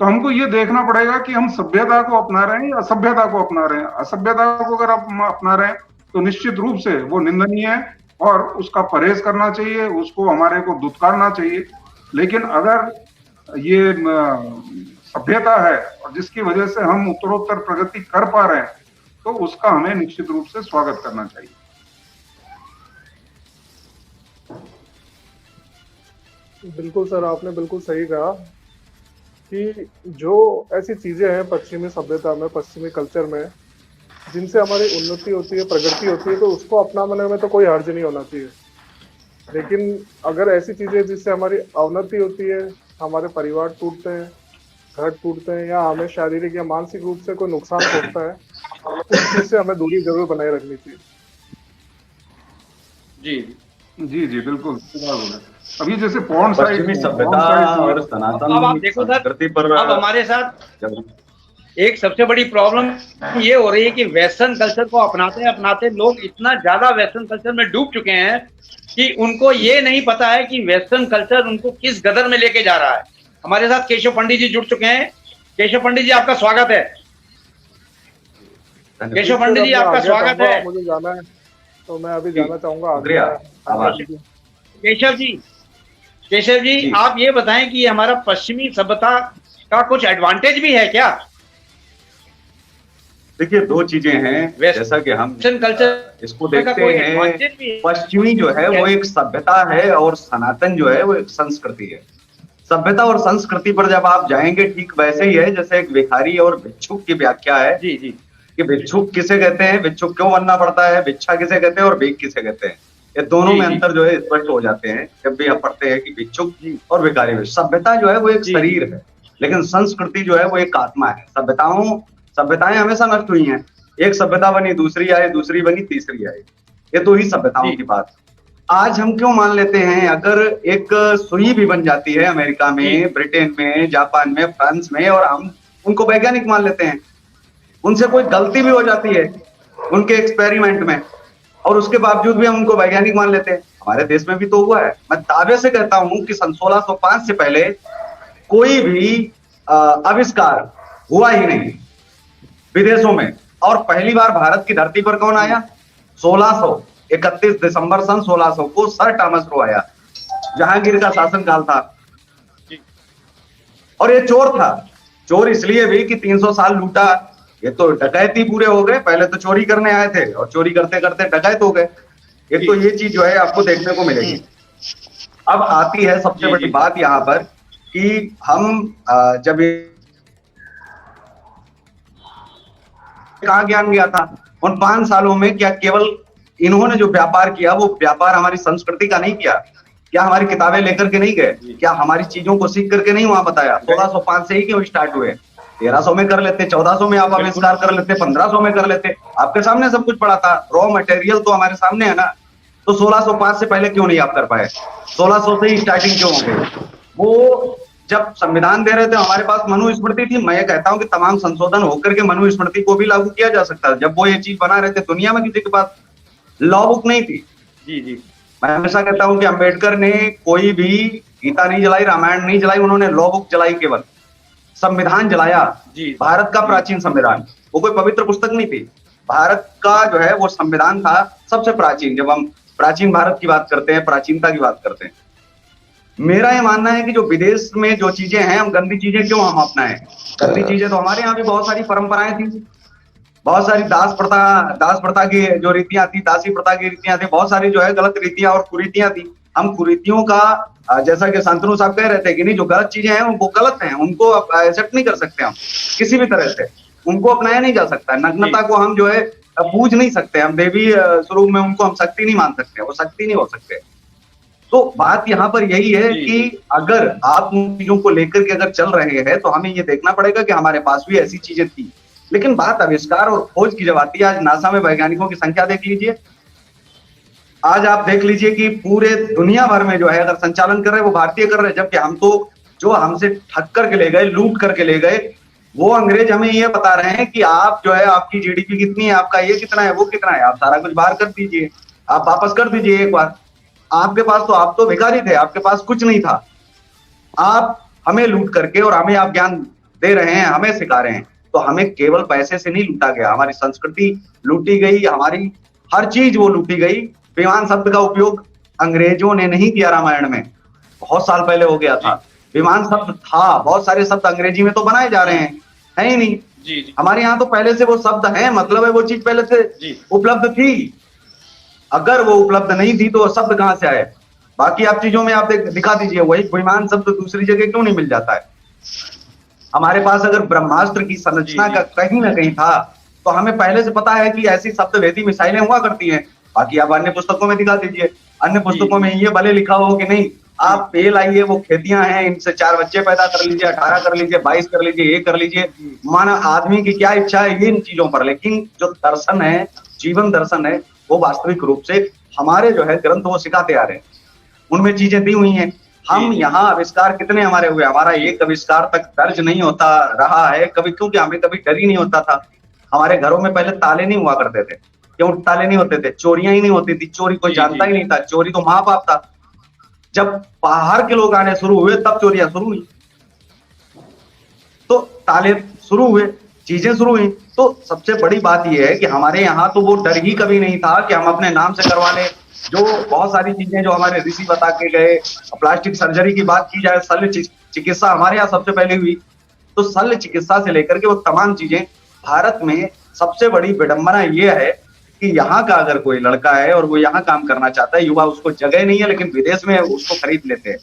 तो हमको ये देखना पड़ेगा कि हम सभ्यता को अपना रहे हैं या असभ्यता को अपना रहे हैं। असभ्यता को अगर आप अपना रहे हैं तो निश्चित रूप से वो निंदनीय है और उसका परहेज करना चाहिए, उसको हमारे को दुत्कारना चाहिए। लेकिन अगर ये सभ्यता है और जिसकी वजह से हम उत्तरोत्तर प्रगति कर पा रहे हैं, तो उसका हमें निश्चित रूप से स्वागत करना चाहिए। बिल्कुल सर, आपने बिल्कुल सही कहा कि जो ऐसी चीजें हैं पश्चिमी सभ्यता में, पश्चिमी कल्चर में, जिनसे हमारी उन्नति होती है, प्रगति होती है, तो उसको अपनाने में तो कोई हर्ज नहीं होना चाहिए। लेकिन अगर ऐसी चीजें जिससे हमारी अवनति होती है, हमारे परिवार टूटते हैं, घर टूटते हैं, या हमें शारीरिक या मानसिक रूप से कोई नुकसान पहुंचता है, उस चीज से हमें दूरी जरूर बनाए रखनी चाहिए। जी जी जी बिल्कुल। अभी जैसे पॉर्न साइट, पश्चिमी सभ्यता और सनातन अब आप देखो सर, संस्कृति पर अब हमारे साथ एक सबसे बड़ी प्रॉब्लम ये हो रही है कि वेस्टर्न कल्चर को अपनाते अपनाते लोग इतना ज्यादा वेस्टर्न कल्चर में डूब चुके हैं कि उनको ये नहीं पता है कि वेस्टर्न कल्चर उनको किस गदर में लेके जा रहा है। हमारे साथ केशव पंडित जी जुड़ चुके हैं। केशव पंडित जी, आपका स्वागत है। केशव पंडित जी, आपका स्वागत है। मुझे जाना है तो मैं अभी जाना चाहूंगा। केशव जी, आप ये बताएं कि हमारा पश्चिमी सभ्यता का कुछ एडवांटेज भी है क्या? देखिए, दो चीजें हैं। जैसा कि हम कल्चर इसको देखते हैं, पश्चिमी जो है वो एक सभ्यता है और सनातन जो है वो एक संस्कृति है। सभ्यता और संस्कृति पर जब आप जाएंगे, ठीक वैसे ही है जैसे एक भिखारी और भिक्षुक की व्याख्या है। जी जी, कि भिक्षुक किसे कहते हैं, भिक्षुक क्यों बनना पड़ता है, भिक्षा किसे कहते हैं और भीख किसे कहते हैं। ये दोनों में अंतर जो है स्पष्ट हो जाते हैं जब भी हम पढ़ते हैं कि भिक्षुक और भिखारी। सभ्यता जो है वो एक शरीर है, लेकिन संस्कृति जो है वो एक आत्मा है। सभ्यताएं हमेशा नष्ट हुई हैं। एक सभ्यता बनी, दूसरी आई, दूसरी बनी, तीसरी आई। ये तो ही सभ्यताओं की बात। आज हम क्यों मान लेते हैं, अगर एक सुई भी बन जाती है अमेरिका में, ब्रिटेन में, जापान में, फ्रांस में, और हम उनको वैज्ञानिक मान लेते हैं, उनसे कोई गलती भी हो जाती है उनके एक्सपेरिमेंट में, और उसके बावजूद भी हम उनको वैज्ञानिक मान लेते हैं। हमारे देश में भी तो हुआ है। मैं दावे से कहता हूं कि सन 1605 से पहले कोई भी आविष्कार हुआ ही नहीं विदेशों में। और पहली बार भारत की धरती पर कौन आया? 31 दिसंबर सन 1600 को सर टॉमस रो आया। जहांगीर का शासनकाल था और ये चोर था। चोर इसलिए भी कि 300 साल लूटा। ये तो डकैती पूरे हो गए। पहले तो चोरी करने आए थे और चोरी करते करते डकैत हो गए। एक तो ये चीज जो है आपको देखने को मिलेगी। अब आती है सबसे बड़ी बात यहाँ पर कि हम जब कहाँ ज्ञान गया था उन 5 सालों में? क्या केवल इन्होंने जो व्यापार किया वो व्यापार हमारी संस्कृति का नहीं किया? क्या हमारी किताबें लेकर के नहीं गए? क्या हमारी चीजों को सीख करके नहीं वहां बताया? 1605 से ही क्यों स्टार्ट हुए? 1300 में कर लेते, 1400 में आप आविष्कार कर लेते, 1500 में कर लेते। आपके सामने सब कुछ पड़ा था, रॉ मटेरियल तो हमारे सामने है ना। तो 1605 से पहले क्यों नहीं आप कर पाए? 1600 से ही स्टार्टिंग क्यों हो गई? वो जब संविधान दे रहे थे हमारे पास मनुस्मृति थी। मैं ये कहता हूं कि तमाम संशोधन होकर के मनुस्मृति को भी लागू किया जा सकता है। जब वो ये चीज बना रहे थे, दुनिया में किसी के पास लॉ बुक नहीं थी। जी जी, मैं हमेशा कहता हूं कि अंबेडकर ने कोई भी गीता नहीं जलाई, रामायण नहीं जलाई, उन्होंने लॉ बुक जलाई, केवल संविधान जलाया। भारत का प्राचीन संविधान, वो कोई पवित्र पुस्तक नहीं थी। भारत का जो है वो संविधान था सबसे प्राचीन। जब हम प्राचीन भारत की बात करते हैं, प्राचीनता की बात करते हैं, मेरा ये मानना है कि जो विदेश में जो चीजें हैं, हम गंदी चीजें क्यों हम अपनाएं? गंदी चीजें तो हमारे यहाँ भी बहुत सारी परंपराएं थी, बहुत सारी दास प्रथा की जो रीतियां थी, दासी प्रथा की रीतियां थी, बहुत सारी जो है गलत रीतियां और कुरीतियां थी। हम कुरीतियों का, जैसा कि शांतनु साहब कह रहे थे कि नहीं, जो गलत चीजें हैं वो गलत हैं, उनको एक्सेप्ट नहीं कर सकते हम किसी भी तरह से, उनको अपनाया नहीं जा सकता। नग्नता को हम जो है पूज नहीं सकते, हम देवी स्वरूप में उनको हम शक्ति नहीं मान सकते, वो शक्ति नहीं हो सकते। तो बात यहाँ पर यही है कि अगर आप उन चीजों को लेकर के अगर चल रहे हैं तो हमें ये देखना पड़ेगा कि हमारे पास भी ऐसी चीजें थी। लेकिन बात आविष्कार और खोज की जब आती है, आज नासा में वैज्ञानिकों की संख्या देख लीजिए, आज आप देख लीजिए कि पूरे दुनिया भर में जो है अगर संचालन कर रहे हैं वो भारतीय कर रहे हैं, जबकि हम तो जो हमसे ठग करके ले गए, लूट करके ले गए, वो अंग्रेज हमें ये बता रहे हैं कि आप जो है आपकी जीडीपी कितनी है, आपका ये कितना है, वो कितना है, आप सारा कुछ बाहर कर दीजिए, आप वापस कर दीजिए एक बार। आपके पास तो, आप तो भिखारी थे, आपके पास कुछ नहीं था, आप हमें लूट करके और हमें आप ज्ञान दे रहे हैं, हमें सिखा रहे हैं। तो हमें केवल पैसे से नहीं लूटा गया, हमारी संस्कृति लूटी गई, हमारी हर चीज वो लूटी गई। विमान शब्द का उपयोग अंग्रेजों ने नहीं किया रामायण में, बहुत साल पहले हो गया था। विमान शब्द था, बहुत सारे शब्द अंग्रेजी में तो बनाए जा रहे हैं, है ही नहीं। जी। हमारे यहाँ तो पहले से वो शब्द है, मतलब है वो चीज पहले से उपलब्ध थी। अगर वो उपलब्ध नहीं थी तो वो शब्द कहाँ से आए? बाकी आप चीजों में आप दिखा दीजिए, वही विमान शब्द दूसरी जगह क्यों नहीं मिल जाता है? हमारे पास अगर ब्रह्मास्त्र की संरचना का कहीं ना कहीं था तो हमें पहले से पता है कि ऐसी शब्दवेदी मिसाइलें हुआ करती हैं। बाकी आप अन्य पुस्तकों में दिखा दीजिए, अन्य पुस्तकों में ये भले लिखा हो कि नहीं आप पे लाइए, वो खेतियां हैं, इनसे 4 बच्चे पैदा कर लीजिए, 18 कर लीजिए, 22 कर लीजिए, ये कर लीजिए, माना आदमी की क्या इच्छा है ये इन चीजों पर। लेकिन जो दर्शन है, जीवन दर्शन है, वो वास्तविक रूप से हमारे जो है ग्रंथ वो सिखाते आ रहे हैं, उनमें चीजें दी हुई हैं। हम यहाँ आविष्कार कितने हमारे हुए, हमारा एक आविष्कार तक दर्ज नहीं होता रहा है कभी, क्योंकि हमें कभी डर ही नहीं होता था। हमारे घरों में पहले ताले नहीं हुआ करते थे। क्यों ताले नहीं होते थे? चोरियां ही नहीं होती थी, चोरी कोई जानता ही नहीं था, चोरी तो माँ बाप था। जब बाहर के लोग आने शुरू हुए तब चोरियां शुरू हुई, तो ताले शुरू हुए, चीजें शुरू हुई। तो सबसे बड़ी बात यह है कि हमारे यहाँ तो वो डर ही कभी नहीं था कि हम अपने नाम से करवा लें। जो बहुत सारी चीजें जो हमारे ऋषि बता के गए, प्लास्टिक सर्जरी की बात की जाए, शल्य चिकित्सा हमारे यहाँ सबसे पहले हुई। तो शल्य चिकित्सा से लेकर के वो तमाम चीजें, भारत में सबसे बड़ी विडंबना ये है कि यहाँ का अगर कोई लड़का है और वो यहाँ काम करना चाहता है, युवा, उसको जगह नहीं है लेकिन विदेश में उसको खरीद लेते हैं,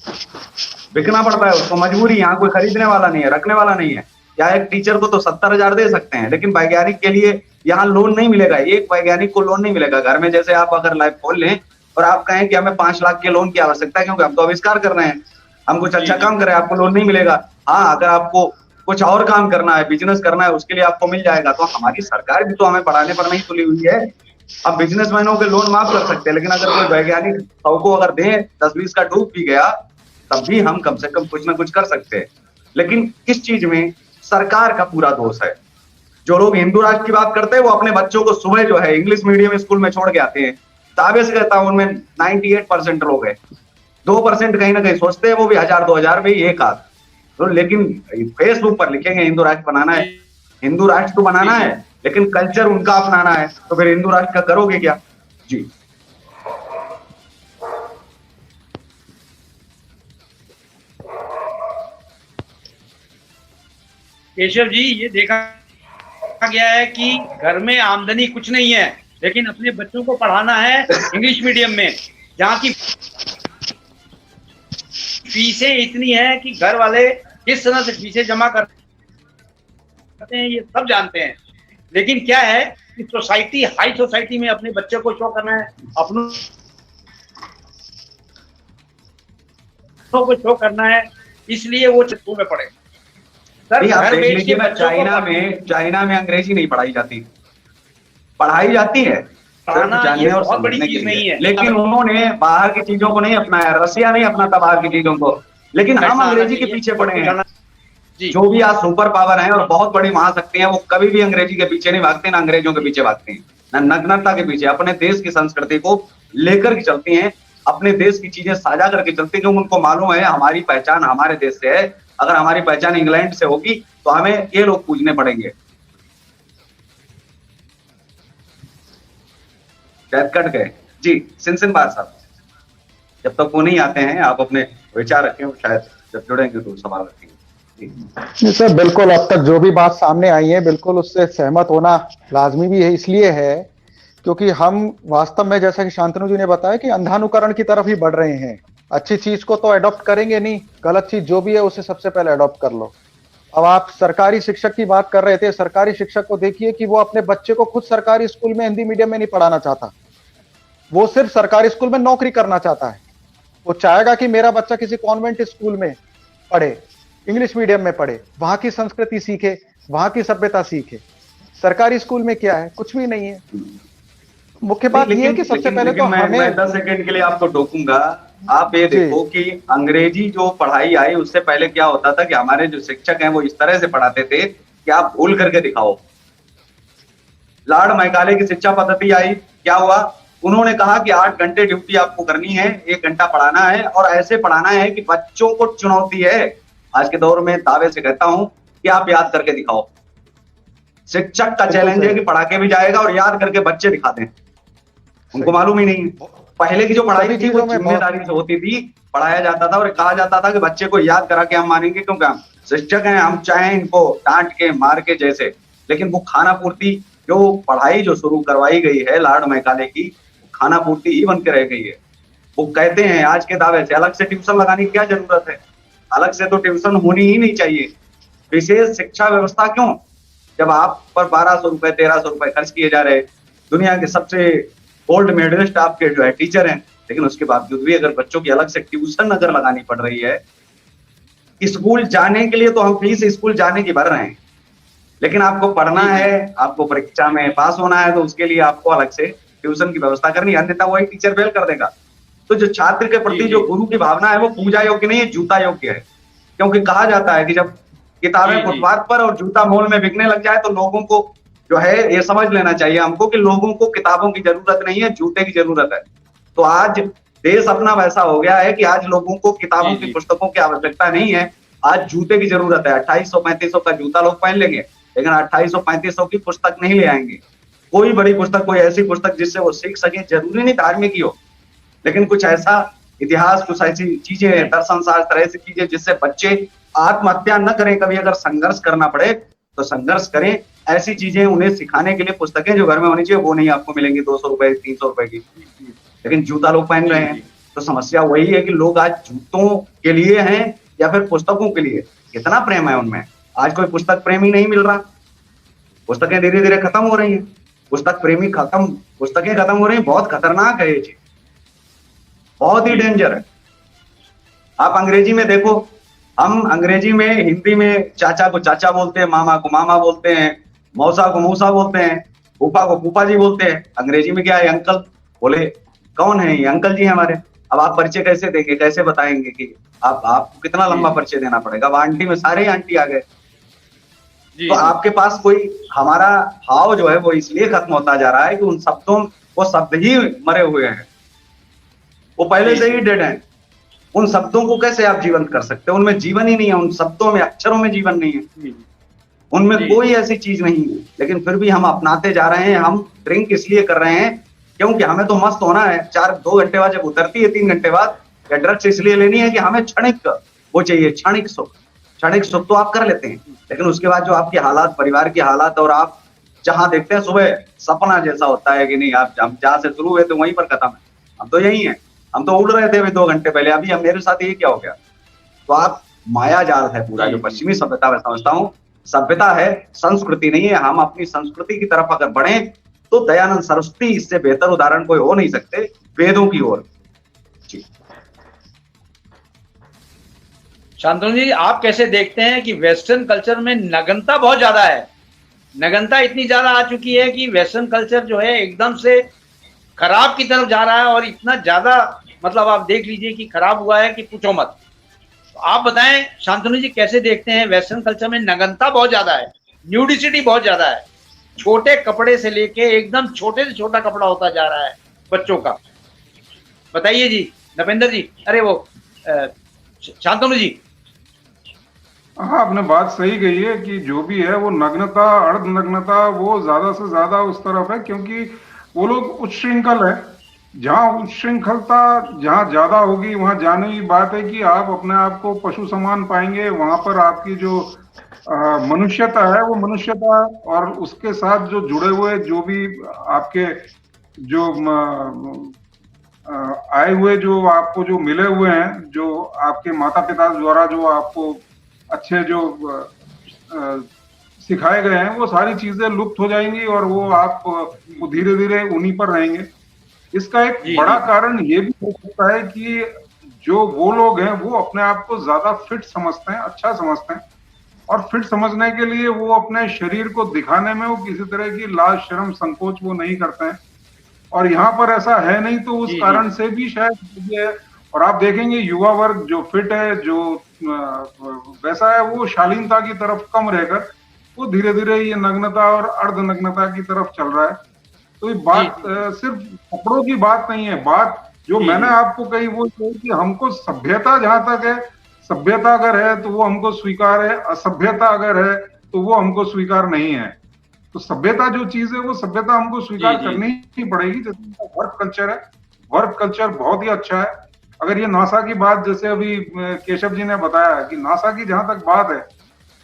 बिकना पड़ता है उसको, मजबूरी, यहाँ कोई खरीदने वाला नहीं है, रखने वाला नहीं है। या एक टीचर को तो 70,000 दे सकते हैं, लेकिन वैज्ञानिक के लिए यहाँ लोन नहीं मिलेगा, एक वैज्ञानिक को लोन नहीं मिलेगा। घर में जैसे आप अगर लैब खोल लें और आप कहें कि हमें 5 लाख के लोन की आवश्यकता है क्योंकि हम तो आविष्कार कर रहे हैं, हम कुछ अच्छा काम करें, आपको लोन नहीं मिलेगा। हाँ, अगर आपको कुछ और काम करना है, बिजनेस करना है, उसके लिए आपको मिल जाएगा। तो हमारी सरकार भी तो हमें पढ़ाने पर नहीं तुली हुई है। अब बिजनेसमैनों के लोन माफ कर सकते हैं, लेकिन अगर कोई वैज्ञानिक 100 को अगर दे, 10-20 का डूब भी गया, तब भी हम कम से कम कुछ ना कुछ कर सकते हैं। लेकिन इस चीज में सरकार का पूरा दोष है। जो लोग हिंदू राष्ट्र की बात करते हैं वो अपने बच्चों को सुबह जो है इंग्लिश मीडियम स्कूल में छोड़ के आते हैं। दावे से कहता हूं उनमें 98% लोग हैं, 2% कहीं ना कहीं सोचते हैं, वो भी 1000-2000 में एक आध। तो लेकिन फेसबुक पर लिखेंगे हिंदू राष्ट्र बनाना है, हिंदू राष्ट्र तो बनाना है, लेकिन कल्चर उनका अपनाना है, तो फिर हिंदू राष्ट्र का करोगे क्या? जी केशव जी, ये देखा गया है कि घर में आमदनी कुछ नहीं है, लेकिन अपने बच्चों को पढ़ाना है इंग्लिश मीडियम में, जहाँ की फीसें इतनी है कि घर वाले किस तरह से फीसें जमा करते हैं ये सब जानते हैं। लेकिन क्या है कि सोसाइटी, हाई सोसाइटी में अपने बच्चे को शो करना है, अपनों को शो करना है, इसलिए वो स्कूल में पढ़े। सर, आप देख लीजिए ना, चाइना में अंग्रेजी नहीं पढ़ाई जाती, पढ़ाई जाती है जानने और समझने के लिए, लेकिन उन्होंने बाहर की चीजों को नहीं अपनाया। रसिया नहीं अपनाता बाहर की चीजों को, लेकिन हम अंग्रेजी के पीछे पड़े हैं। जो भी आज सुपर पावर है और बहुत बड़ी महाशक्ति है, वो कभी भी अंग्रेजी के पीछे नहीं भागते, ना अंग्रेजों के पीछे भागते हैं, ना नग्नता के पीछे। अपने देश की संस्कृति को लेकर के चलती हैं, अपने देश की चीजें साझा करके चलते हैं, क्योंकि उनको मालूम है हमारी पहचान हमारे देश से है। अगर हमारी पहचान इंग्लैंड से होगी तो हमें ये लोग पूजने पड़ेंगे। शायद कट गए जी, सिनसिन बार साहब, जब तक वो नहीं आते हैं आप अपने विचार रखें, शायद जब जुड़ेंगे तो सवाल रखेंगे। नहीं सर, बिल्कुल अब तक जो भी बात सामने आई है बिल्कुल उससे सहमत होना लाजमी भी है, इसलिए है क्योंकि हम वास्तव में, जैसा कि शांतनु जी ने बताया, कि अंधानुकरण की तरफ ही बढ़ रहे हैं। अच्छी चीज को तो अडॉप्ट करेंगे नहीं, गलत चीज जो भी है उसे सबसे पहले अडॉप्ट कर लो। अब आप सरकारी शिक्षक की बात कर रहे थे, सरकारी शिक्षक को देखिए कि वो अपने बच्चे को खुद सरकारी स्कूल में हिंदी मीडियम में नहीं पढ़ाना चाहता, वो सिर्फ सरकारी स्कूल में नौकरी करना चाहता है। वो चाहेगा कि मेरा बच्चा किसी कॉन्वेंट स्कूल में पढ़े, इंग्लिश मीडियम में पढ़े, वहां की संस्कृति सीखे, वहां की सभ्यता सीखे। सरकारी स्कूल में क्या है? कुछ भी नहीं है। मुख्य बात यह है कि सबसे पहले तो मैं 10 सेकंड के लिए आपको टोकूंगा। आप ये देखो कि अंग्रेजी जो पढ़ाई आई उससे पहले क्या होता था कि हमारे जो शिक्षक हैं वो इस तरह से पढ़ाते थे कि आप भूल करके दिखाओ। लॉर्ड मैकाले की शिक्षा पद्धति आई, क्या हुआ? उन्होंने कहा कि 8 घंटे ड्यूटी आपको करनी है, 1 घंटा पढ़ाना है और ऐसे पढ़ाना है कि बच्चों को चुनौती है। आज के दौर में दावे से कहता हूं कि आप याद करके दिखाओ। शिक्षक का चैलेंज है कि पढ़ा के भी जाएगा और याद करके बच्चे दिखा दें। उनको मालूम ही नहीं है। पहले की जो पढ़ाई थी वो जिम्मेदारी से होती थी, पढ़ाया जाता था और कहा जाता था कि बच्चे को याद करा के हम मानेंगे, क्योंकि हम शिक्षक हैं, हम चाहें इनको डांट के मार के जैसे। लेकिन वो खाना पूर्ति जो पढ़ाई जो शुरू करवाई गई है लॉर्ड मैकाले की, खाना पूर्ति ही बन के रह गई है। वो कहते हैं आज के दावे से अलग से ट्यूशन लगाने की क्या जरूरत है? अलग से तो ट्यूशन होनी ही नहीं चाहिए। विशेष शिक्षा व्यवस्था क्यों? जब आप पर 1200 रुपए 1300 रुपए खर्च किए जा रहे, दुनिया के सबसे गोल्ड मेडलिस्ट आपके जो है टीचर हैं, लेकिन उसके बावजूद भी अगर बच्चों की अलग से ट्यूशन अगर लगानी पड़ रही है, स्कूल जाने के लिए तो हम फीस स्कूल जाने की भर रहे हैं, लेकिन आपको पढ़ना है, आपको परीक्षा में पास होना है, तो उसके लिए आपको अलग से ट्यूशन की व्यवस्था करनी है, अन्यथा वही टीचर फेल कर देगा। तो जो छात्र के प्रति जो गुरु की भावना है वो पूजा योग्य नहीं है, जूता योग्य है। क्योंकि कहा जाता है कि जब किताबें फुटपाथ पर और जूता मॉल में बिकने लग जाए तो लोगों को जो है ये समझ लेना चाहिए हमको कि लोगों को किताबों की जरूरत नहीं है, जूते की जरूरत है। तो आज देश अपना वैसा हो गया है कि आज लोगों को किताबों की पुस्तकों की आवश्यकता नहीं है, आज जूते की जरूरत है। 2800-3500 का जूता लोग पहन लेंगे, लेकिन 2800-3500 की पुस्तक नहीं ले आएंगे। कोई बड़ी पुस्तक, कोई ऐसी पुस्तक जिससे वो सीख सके, जरूरी नहीं धार्मिक ही हो, लेकिन कुछ ऐसा इतिहास, कुछ ऐसी चीजें, दर्शन शास्त्र, ऐसी चीजें जिससे बच्चे आत्महत्या न करें। कभी अगर संघर्ष करना पड़े तो संघर्ष करें, ऐसी चीजें उन्हें सिखाने के लिए पुस्तकें जो घर में होनी चाहिए वो नहीं आपको मिलेंगी 200 रुपए 300 रुपए की, लेकिन जूता लोग पहन रहे हैं। तो समस्या वही है कि लोग आज जूतों के लिए हैं या फिर पुस्तकों के लिए, कितना प्रेम है उनमें। आज कोई पुस्तक प्रेमी नहीं मिल रहा, पुस्तकें धीरे धीरे खत्म हो रही हैं, पुस्तकें खत्म हो रही हैं। बहुत खतरनाक है ये चीज, बहुत ही डेंजर है। आप अंग्रेजी में देखो, हम अंग्रेजी में, हिंदी में चाचा को चाचा बोलते हैं, मामा को मामा बोलते हैं, मौसा को मौसा बोलते हैं, फूफा को फूफा जी बोलते हैं। अंग्रेजी में क्या है? अंकल। बोले कौन है ये? अंकल जी हमारे। अब आप परिचय कैसे देंगे, कैसे बताएंगे कि आपको कितना लंबा परिचय देना पड़ेगा? अब आंटी में सारे आंटी आ गए, तो आपके पास कोई, हमारा भाव जो है वो इसलिए खत्म होता जा रहा है कि उन शब्दों, वो शब्द ही मरे हुए हैं, वो पहले से ही डेड हैं। उन शब्दों को कैसे आप जीवंत कर सकते हैं? उनमें जीवन ही नहीं है, उन शब्दों में, अक्षरों में जीवन नहीं है, उनमें कोई ऐसी चीज नहीं है। लेकिन फिर भी हम अपनाते जा रहे हैं। हम ड्रिंक इसलिए कर रहे हैं क्योंकि हमें तो मस्त होना है, 2 घंटे बाद जब उतरती है 3 घंटे बाद, या ड्रग्स इसलिए लेनी है कि हमें क्षणिक वो चाहिए, क्षणिक सुख। क्षणिक सुख तो आप कर लेते हैं, लेकिन उसके बाद जो आपके हालात, परिवार के हालात, और आप जहां देखते हैं सुबह सपना जैसा होता है कि नहीं, आप हम जहां से शुरू हुए थे वहीं पर खत्म है। हम तो यही है, हम तो उड़ रहे थे अभी 2 घंटे पहले, अभी अब मेरे साथ ये क्या हो गया? तो आप माया जाल है पूरा जो पश्चिमी सभ्यता, मैं समझता हूँ सभ्यता है, संस्कृति नहीं है। हम अपनी संस्कृति की तरफ अगर बढ़े तो दयानंद सरस्वती इससे बेहतर उदाहरण कोई हो नहीं सकते वेदों की ओर। शांतनु जी, आप कैसे देखते हैं कि वेस्टर्न कल्चर में नग्नता बहुत ज्यादा है? नग्नता इतनी ज्यादा आ चुकी है कि वेस्टर्न कल्चर जो है एकदम से खराब की तरफ जा रहा है, और इतना ज्यादा, मतलब आप देख लीजिए कि खराब हुआ है कि पूछो मत। तो आप बताएं शांतनु जी, कैसे देखते हैं वेस्टर्न कल्चर में नग्नता बहुत ज्यादा है, न्यूडिसिटी बहुत ज्यादा है, छोटे कपड़े से लेके एकदम छोटे से छोटा कपड़ा होता जा रहा है बच्चों का। बताइए जी नपेंद्र जी, अरे वो शांतनु जी। हाँ, आपने बात सही कही है कि जो भी है वो नग्नता, अर्ध नग्नता, वो ज्यादा से ज्यादा उस तरफ है, क्योंकि वो लोग उच्छृंखल है। जहाँ उच्छृंखलता जहाँ ज्यादा होगी वहां जाने की बात है कि आप अपने आप को पशु समान पाएंगे। वहां पर आपकी जो मनुष्यता है वो मनुष्यता, और उसके साथ जो जुड़े हुए जो भी आपके जो आए हुए, जो आपको जो मिले हुए हैं, जो आपके माता पिता द्वारा जो आपको अच्छे जो सिखाए गए हैं, वो सारी चीजें लुप्त हो जाएंगी और वो आप धीरे धीरे उन्हीं पर रहेंगे। इसका एक बड़ा कारण ये भी हो सकता है कि जो वो लोग हैं वो अपने आप को ज्यादा फिट समझते हैं, अच्छा समझते हैं, और फिट समझने के लिए वो अपने शरीर को दिखाने में वो किसी तरह की लाज शर्म संकोच वो नहीं करते हैं। और यहाँ पर ऐसा है नहीं, तो उस कारण से भी शायद ये है। और आप देखेंगे युवा वर्ग जो फिट है, जो वैसा है, वो शालीनता की तरफ कम रहकर वो धीरे धीरे ये नग्नता और अर्ध नग्नता की तरफ चल रहा है। तो ये बात सिर्फ कपड़ों की बात नहीं है, बात जो मैंने आपको कही वो कि हमको सभ्यता जहां तक है, सभ्यता अगर है तो वो हमको स्वीकार है, असभ्यता अगर है तो वो हमको स्वीकार नहीं है। तो सभ्यता जो चीज है वो सभ्यता हमको स्वीकार करनी ही पड़ेगी। जैसे वर्क कल्चर है, वर्क कल्चर बहुत ही अच्छा है। अगर ये नासा की बात, जैसे अभी केशव जी ने बताया कि नासा की जहां तक बात है,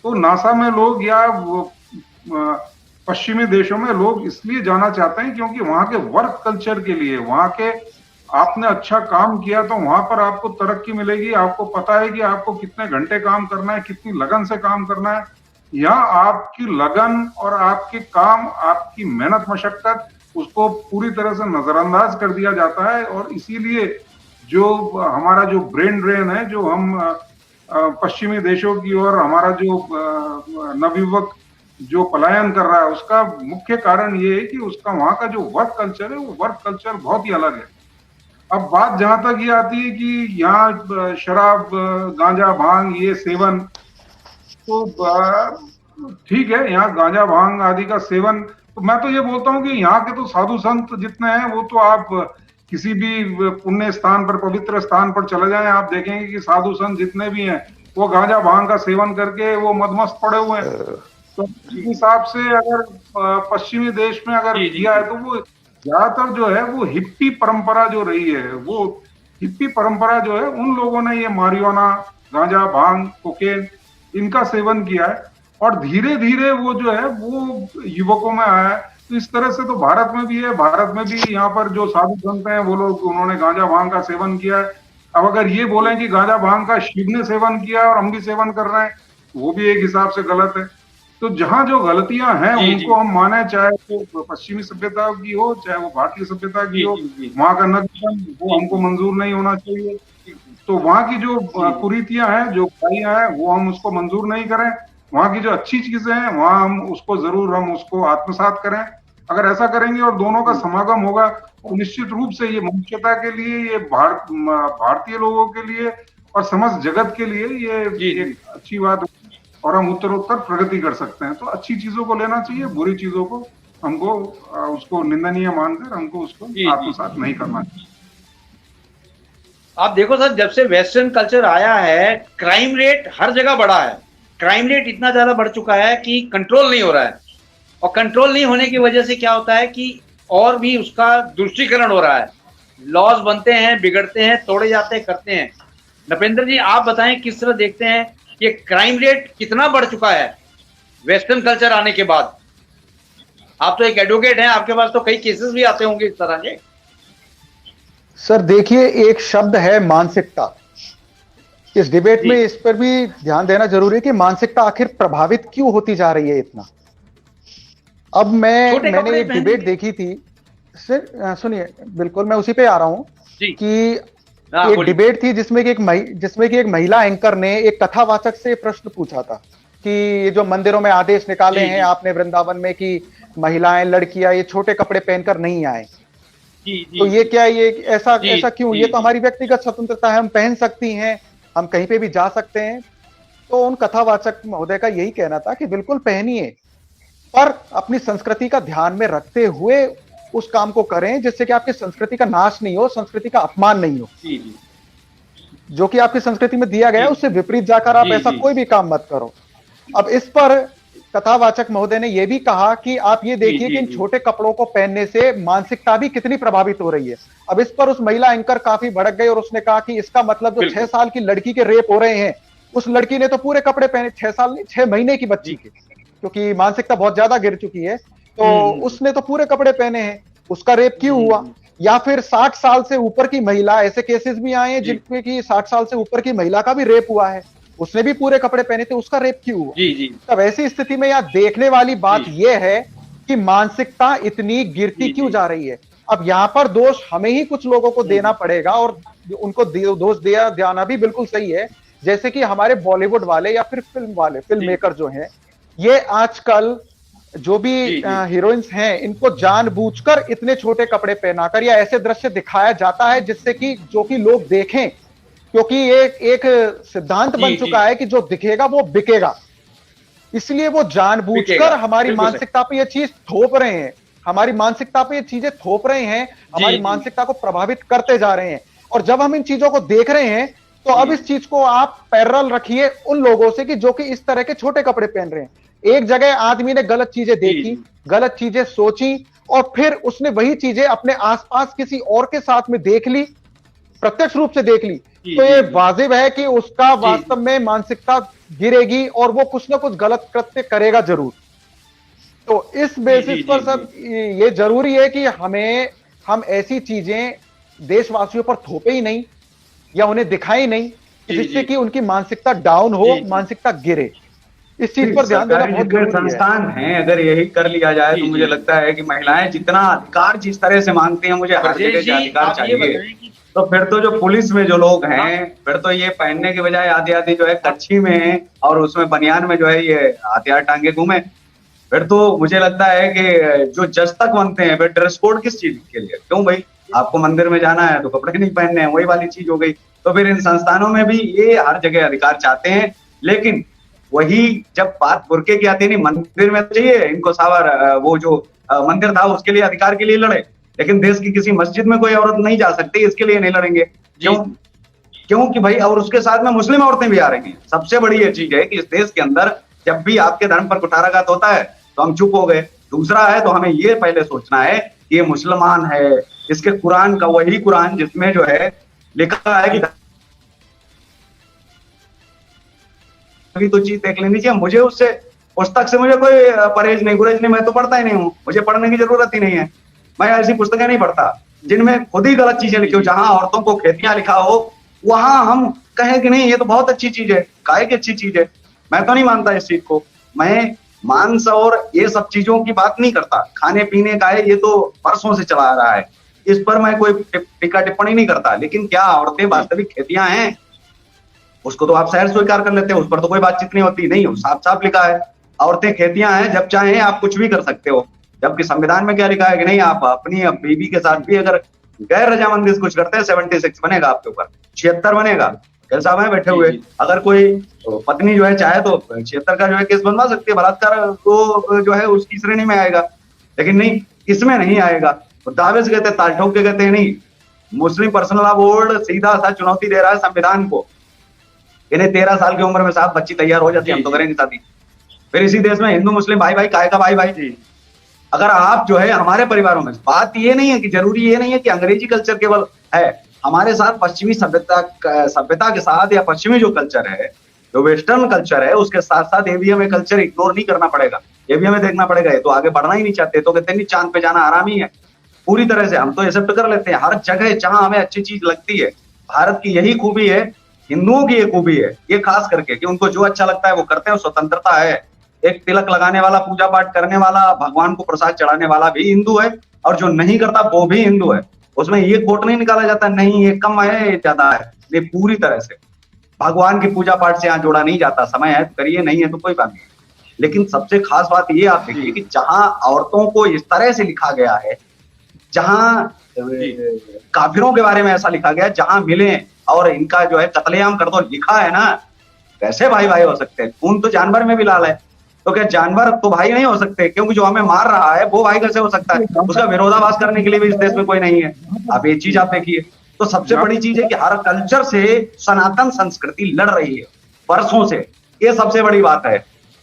तो नासा में लोग या पश्चिमी देशों में लोग इसलिए जाना चाहते हैं क्योंकि वहां के वर्क कल्चर के लिए, वहां के आपने अच्छा काम किया तो वहां पर आपको तरक्की मिलेगी, आपको पता है कि आपको कितने घंटे काम करना है, कितनी लगन से काम करना है। यहाँ आपकी लगन और आपके काम, आपकी मेहनत मशक्कत, उसको पूरी तरह से नजरअंदाज कर दिया जाता है। और इसीलिए जो हमारा जो ब्रेन ड्रेन है, जो हम पश्चिमी देशों की ओर हमारा जो नवयुवक जो पलायन कर रहा है, उसका मुख्य कारण ये है कि उसका वहां का जो वर्क कल्चर है वो वर्क कल्चर बहुत ही अलग है। अब बात जहां तक ये आती है कि यहाँ शराब, गांजा, भांग ये सेवन, तो ठीक है, यहाँ गांजा भांग आदि का सेवन, तो मैं तो ये बोलता हूँ कि यहाँ के तो साधु संत जितने हैं वो तो आप किसी भी पुण्य स्थान पर, पवित्र स्थान पर चले जाएं, आप देखेंगे कि साधु संत जितने भी हैं वो गांजा भांग का सेवन करके वो मदमस्त पड़े हुए हैं। तो इस हिसाब से अगर पश्चिमी देश में अगर किया है तो वो ज्यादातर जो है वो हिप्पी परंपरा जो रही है, वो हिप्पी परंपरा जो है, उन लोगों ने ये मारिजुआना, गांजा, भांग, कोकेन इनका सेवन किया है और धीरे धीरे वो जो है वो युवकों में आया है। तो इस तरह से तो भारत में भी है, भारत में भी यहाँ पर जो साधु संत हैं वो लोग, उन्होंने गांजा भांग का सेवन किया है। अब अगर ये बोलें कि गांजा भांग का शिव ने सेवन किया और हम भी सेवन कर रहे हैं, वो भी एक हिसाब से गलत है। तो जहां जो गलतियां हैं उनको हम माने, चाहे वो पश्चिमी सभ्यता की हो, चाहे वो भारतीय सभ्यता की हो, वहां का नग्न वो हमको मंजूर नहीं होना चाहिए। तो वहां की जो कुरीतियां हैं, जो बुराइयां हैं, वो हम उसको मंजूर नहीं करें। वहां की जो अच्छी चीजें हैं वहां हम उसको जरूर हम उसको आत्मसात करें। अगर ऐसा करेंगे और दोनों का समागम होगा तो निश्चित रूप से ये मनुष्यता के लिए, ये भारतीय लोगों के लिए और समस्त जगत के लिए ये एक अच्छी बात होगी और हम उत्तरोत्तर प्रगति कर सकते हैं। तो अच्छी चीजों को लेना चाहिए, बुरी चीजों को हमको उसको निंदनीय मानकर हमको उसको आत्मसात नहीं करना चाहिए। आप देखो सर, जब से वेस्टर्न कल्चर आया है, क्राइम रेट हर जगह बढ़ा है। क्राइम रेट इतना ज्यादा बढ़ चुका है कि कंट्रोल नहीं हो रहा है, और कंट्रोल नहीं होने की वजह से क्या होता है कि और भी उसका दुष्टीकरण हो रहा है। लॉज बनते हैं, बिगड़ते हैं, तोड़े जाते हैं, करते हैं। नपेंद्र जी, आप बताएं किस तरह देखते हैं कि क्राइम रेट कितना बढ़ चुका है वेस्टर्न कल्चर आने के बाद? आप तो एक एडवोकेट हैं, आपके पास तो कई केसेस भी आते होंगे इस तरह के। सर देखिए, एक शब्द है मानसिकता। इस डिबेट में इस पर भी ध्यान देना जरूरी है कि मानसिकता आखिर प्रभावित क्यों होती जा रही है इतना। अब मैंने एक डिबेट देखी थी सर, सुनिए, बिल्कुल मैं उसी पे आ रहा हूं कि एक डिबेट थी जिसमें कि एक महिला एंकर ने एक कथावाचक से प्रश्न पूछा था कि ये जो मंदिरों में आदेश निकाले हैं आपने वृंदावन में कि महिलाएं, लड़कियां ये छोटे कपड़े पहनकर नहीं आए, तो ये क्या, ये ऐसा क्यों? ये तो हमारी व्यक्तिगत स्वतंत्रता है, हम पहन सकती हैं, हम कहीं पे भी जा सकते हैं। तो उन कथावाचक महोदय का यही कहना था कि बिल्कुल पहनिए, पर अपनी संस्कृति का ध्यान में रखते हुए उस काम को करें जिससे कि आपकी संस्कृति का नाश नहीं हो, संस्कृति का अपमान नहीं हो। जो कि आपकी संस्कृति में दिया गया है उससे विपरीत जाकर आप ऐसा कोई भी काम मत करो। अब इस पर कथावाचक महोदय ने यह भी कहा कि आप ये देखिए कि इन छोटे कपड़ों को पहनने से मानसिकता भी कितनी प्रभावित हो रही है। अब इस पर उस महिला एंकर काफी भड़क गई और उसने कहा कि इसका मतलब जो 6 साल की लड़की के रेप हो रहे हैं, उस लड़की ने तो पूरे कपड़े पहने, 6 साल नहीं 6 महीने की बच्ची के, क्योंकि मानसिकता बहुत ज्यादा गिर चुकी है, तो उसने तो पूरे कपड़े पहने हैं, उसका रेप क्यों हुआ? या फिर 60 साल से ऊपर की महिला, ऐसे केसेस भी आए हैं जिनमें कि 60 साल से ऊपर की महिला का भी रेप हुआ है, उसने भी पूरे कपड़े पहने थे, उसका रेप क्यों हुआ? तब ऐसी स्थिति में यहाँ देखने वाली बात यह है कि मानसिकता इतनी गिरती क्यों जा रही है। अब यहाँ पर दोष हमें ही कुछ लोगों को देना पड़ेगा, और उनको दोष दिया जाना भी बिल्कुल सही है। जैसे कि हमारे बॉलीवुड वाले या फिर फिल्म मेकर जो हैं, ये आजकल जो भी हीरोइंस हैं, इनको जानबूझकर इतने छोटे कपड़े पहनाकर या ऐसे दृश्य दिखाया जाता है जिससे कि जो कि लोग देखें, क्योंकि ये एक सिद्धांत बन चुका है कि जो दिखेगा वो बिकेगा। इसलिए वो जानबूझकर हमारी मानसिकता पे ये चीज थोप रहे हैं, हमारी मानसिकता पे ये चीजें थोप रहे हैं, हमारी मानसिकता को प्रभावित करते जा रहे हैं। और जब हम इन चीजों को देख रहे हैं तो अब इस चीज को आप पैरेलल रखिए उन लोगों से कि जो कि इस तरह के छोटे कपड़े पहन रहे हैं। एक जगह आदमी ने गलत चीजें देखी, गलत चीजें सोची और फिर उसने वही चीजें अपने आसपास किसी और के साथ में देख ली, प्रत्यक्ष रूप से देख ली, तो ये वाजिब है कि उसका वास्तव में मानसिकता गिरेगी और वो कुछ ना कुछ गलत कृत्य करेगा जरूर। तो इस बेसिस पर सब ये जरूरी है कि हम ऐसी चीजें देशवासियों पर थोपे ही नहीं या उन्हें दिखाई नहीं जिससे कि उनकी मानसिकता डाउन हो, मानसिकता गिरे। इस चीज पर ध्यान देना बहुत जरूरी है। संस्थान है, अगर यही कर लिया जाए तो मुझे लगता है कि महिलाएं जितना अधिकार जिस तरह से मांगती हैं, मुझे हर जगह के अधिकार चाहिए, तो फिर तो जो पुलिस में जो लोग हैं, फिर तो ये पहनने के बजाय आधी आधी जो है कच्छी में और उसमें बनियान में जो है ये हथियार टांगे घूमे। फिर तो मुझे लगता है कि जो जज तक बनते हैं, फिर ड्रेस कोड किस चीज के लिए? क्यों भाई, आपको मंदिर में जाना है तो कपड़े नहीं पहनने हैं, वही वाली चीज हो गई। तो फिर इन संस्थानों में भी ये हर जगह अधिकार चाहते हैं, लेकिन वही जब बात बुर्के की आती है, नहीं मंदिर में चाहिए इनको सावर, वो जो मंदिर था उसके लिए अधिकार के लिए लड़े, लेकिन देश की किसी मस्जिद में कोई औरत नहीं जा सकती, इसके लिए नहीं लड़ेंगे। क्योंकि भाई, और उसके साथ में मुस्लिम औरतें भी आ रही हैं। सबसे बड़ी ये चीज है कि इस देश के अंदर जब भी आपके धर्म पर कुठाराघात होता है तो हम चुप हो गए। दूसरा है तो हमें ये पहले सोचना है कि ये मुसलमान है, इसके कुरान का वही कुरान जिसमें जो है लिखा है कि अभी तो चीज देख लेनी चाहिए। मुझे उससे पुस्तक से मुझे कोई परहेज नहीं, गुरेज नहीं, मैं तो पढ़ता ही नहीं हूँ, मुझे पढ़ने की जरूरत ही नहीं है। मैं ऐसी पुस्तकें नहीं पढ़ता जिनमें खुद ही गलत चीजें लिखी हो। जहां औरतों को खेतियां लिखा हो वहां हम कहें कि नहीं ये तो बहुत अच्छी चीज है, काहे की अच्छी चीज है। मैं तो नहीं मानता इस चीज को। मैं मांस और ये सब चीजों की बात नहीं करता, खाने पीने का है, ये तो वर्षों से चला आ रहा है, इस पर मैं कोई टीका टिप्पणी नहीं करता। लेकिन क्या औरतें वास्तविक खेतियां हैं, उसको तो आप शायद स्वीकार कर लेते हैं, उस पर तो कोई बातचीत नहीं होती। नहीं, साफ साफ लिखा है औरतें खेतियां हैं, जब चाहें आप कुछ भी कर सकते हो। जबकि संविधान में क्या लिखा है कि नहीं, आप अपनी बीबी के साथ भी अगर गैर रजामंदी से कुछ करते हैं 76 बनेगा आपके ऊपर, 76 बनेगा। कल साहब हैं बैठे हुए, अगर कोई पत्नी जो है चाहे तो 76 का जो है केस बनवा सकती है, बलात्कार तो जो है उसकी श्रेणी में आएगा। लेकिन नहीं, इसमें नहीं आएगा। तो दावे से कहते हैं, ताल ठोक के कहते हैं नहीं, मुस्लिम पर्सनल लॉ बोर्ड सीधा सा चुनौती दे रहा है संविधान को। इन्हें 13 साल की उम्र में साहब बच्ची तैयार हो जाती है, हम तो करेंगे शादी। फिर इसी देश में हिंदू मुस्लिम भाई भाई, काय का भाई भाई। अगर आप जो है हमारे परिवारों में, बात ये नहीं है कि जरूरी ये नहीं है कि अंग्रेजी कल्चर केवल है, हमारे साथ पश्चिमी सभ्यता के साथ या पश्चिमी जो कल्चर है, जो वेस्टर्न कल्चर है, उसके साथ साथ ये भी हमें कल्चर इग्नोर नहीं करना पड़ेगा, ये भी हमें देखना पड़ेगा। ये तो आगे बढ़ना ही नहीं चाहते, तो कहते नहीं चांद पे जाना आराम ही है। पूरी तरह से हम तो एक्सेप्ट कर लेते हैं हर जगह जहां हमें अच्छी चीज लगती है। भारत की यही खूबी है, हिंदुओं की ये खूबी है, ये खास करके कि उनको जो अच्छा लगता है वो करते हैं, स्वतंत्रता है। एक तिलक लगाने वाला, पूजा पाठ करने वाला, भगवान को प्रसाद चढ़ाने वाला भी हिंदू है, और जो नहीं करता वो भी हिंदू है। उसमें ये कोट नहीं निकाला जाता नहीं ये कम है ये ज्यादा है, ये पूरी तरह से भगवान की पूजा पाठ से यहाँ जोड़ा नहीं जाता। समय है तो करिए, नहीं है तो कोई बात नहीं। लेकिन सबसे खास बात ये आप देखिए कि जहां औरतों को इस तरह से लिखा गया है, जहां काफिरों के बारे में ऐसा लिखा गया, जहां मिले और इनका जो है कत्लेआम कर दो लिखा है ना, कैसे भाई भाई हो सकते हैं? खून तो जानवर में भी लाल है, तो क्या जानवर तो भाई नहीं हो सकते? क्योंकि जो हमें मार रहा है वो भाई कैसे हो सकता है? उसका विरोधाभास करने के लिए भी इस देश में कोई नहीं है। आप ये चीज आप देखिए। तो सबसे बड़ी चीज है कि हर कल्चर से सनातन संस्कृति लड़ रही है वर्षों से, ये सबसे बड़ी बात है।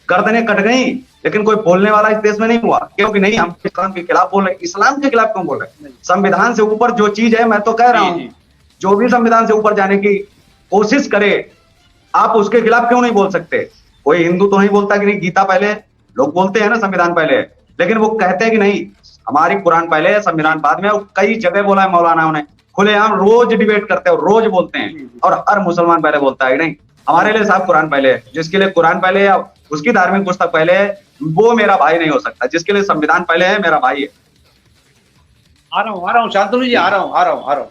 गर्दनें कट गई लेकिन कोई बोलने वाला इस देश में नहीं हुआ, क्योंकि नहीं हम इस्लाम के खिलाफ बोल रहे। इस्लाम के खिलाफ क्यों बोल रहे? संविधान से ऊपर जो चीज है, मैं तो कह रहा हूँ जो भी संविधान से ऊपर जाने की कोशिश करे, आप उसके खिलाफ क्यों नहीं बोल सकते? कोई हिंदू तो नहीं बोलता कि नहीं गीता पहले, लोग बोलते हैं ना संविधान पहले, लेकिन वो कहते हैं कि नहीं हमारी कुरान पहले है, संविधान बाद में। और कई जगह बोला है मौलाना ने, खुलेआम रोज डिबेट करते हैं, रोज बोलते हैं, और हर मुसलमान पहले बोलता है नहीं हमारे लिए साहब कुरान पहले है। जिसके लिए कुरान पहले है, उसकी धार्मिक पुस्तक पहले है, वो मेरा भाई नहीं हो सकता। जिसके लिए संविधान पहले है, मेरा भाई है। आ रहा हूँ शांतनु जी, आ रहा हूँ।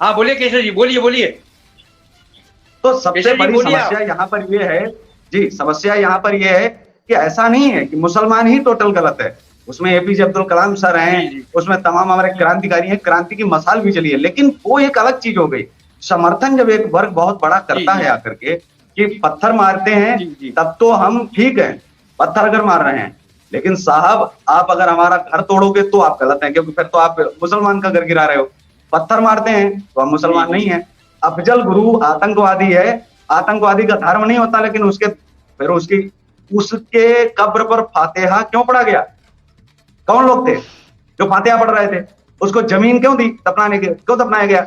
हाँ बोलिए केशव जी, बोलिए बोलिए। तो सबसे बड़ी समस्या यहाँ पर ये है जी, समस्या यहाँ पर ये है कि ऐसा नहीं है कि मुसलमान ही टोटल गलत है। उसमें एपीजे अब्दुल कलाम सर हैं, उसमें तमाम हमारे क्रांतिकारी हैं, क्रांति की मसाल भी चली है, लेकिन वो एक अलग चीज हो गई। समर्थन जब एक वर्ग बहुत बड़ा करता है आकर के कि पत्थर मारते हैं तब तो हम ठीक है, पत्थर अगर मार रहे हैं, लेकिन साहब आप अगर हमारा घर तोड़ोगे तो आप गलत हैं, क्योंकि फिर तो आप मुसलमान का घर गिरा रहे हो। पत्थर मारते हैं तो हम मुसलमान नहीं है। अफजल गुरु आतंकवादी है, आतंकवादी का धर्म नहीं होता, लेकिन उसके कब्र पर फातिहा क्यों पढ़ा गया? कौन लोग थे जो फातिहा पढ़ रहे थे? उसको जमीन क्यों दी दफनाने के, क्यों दफनाया गया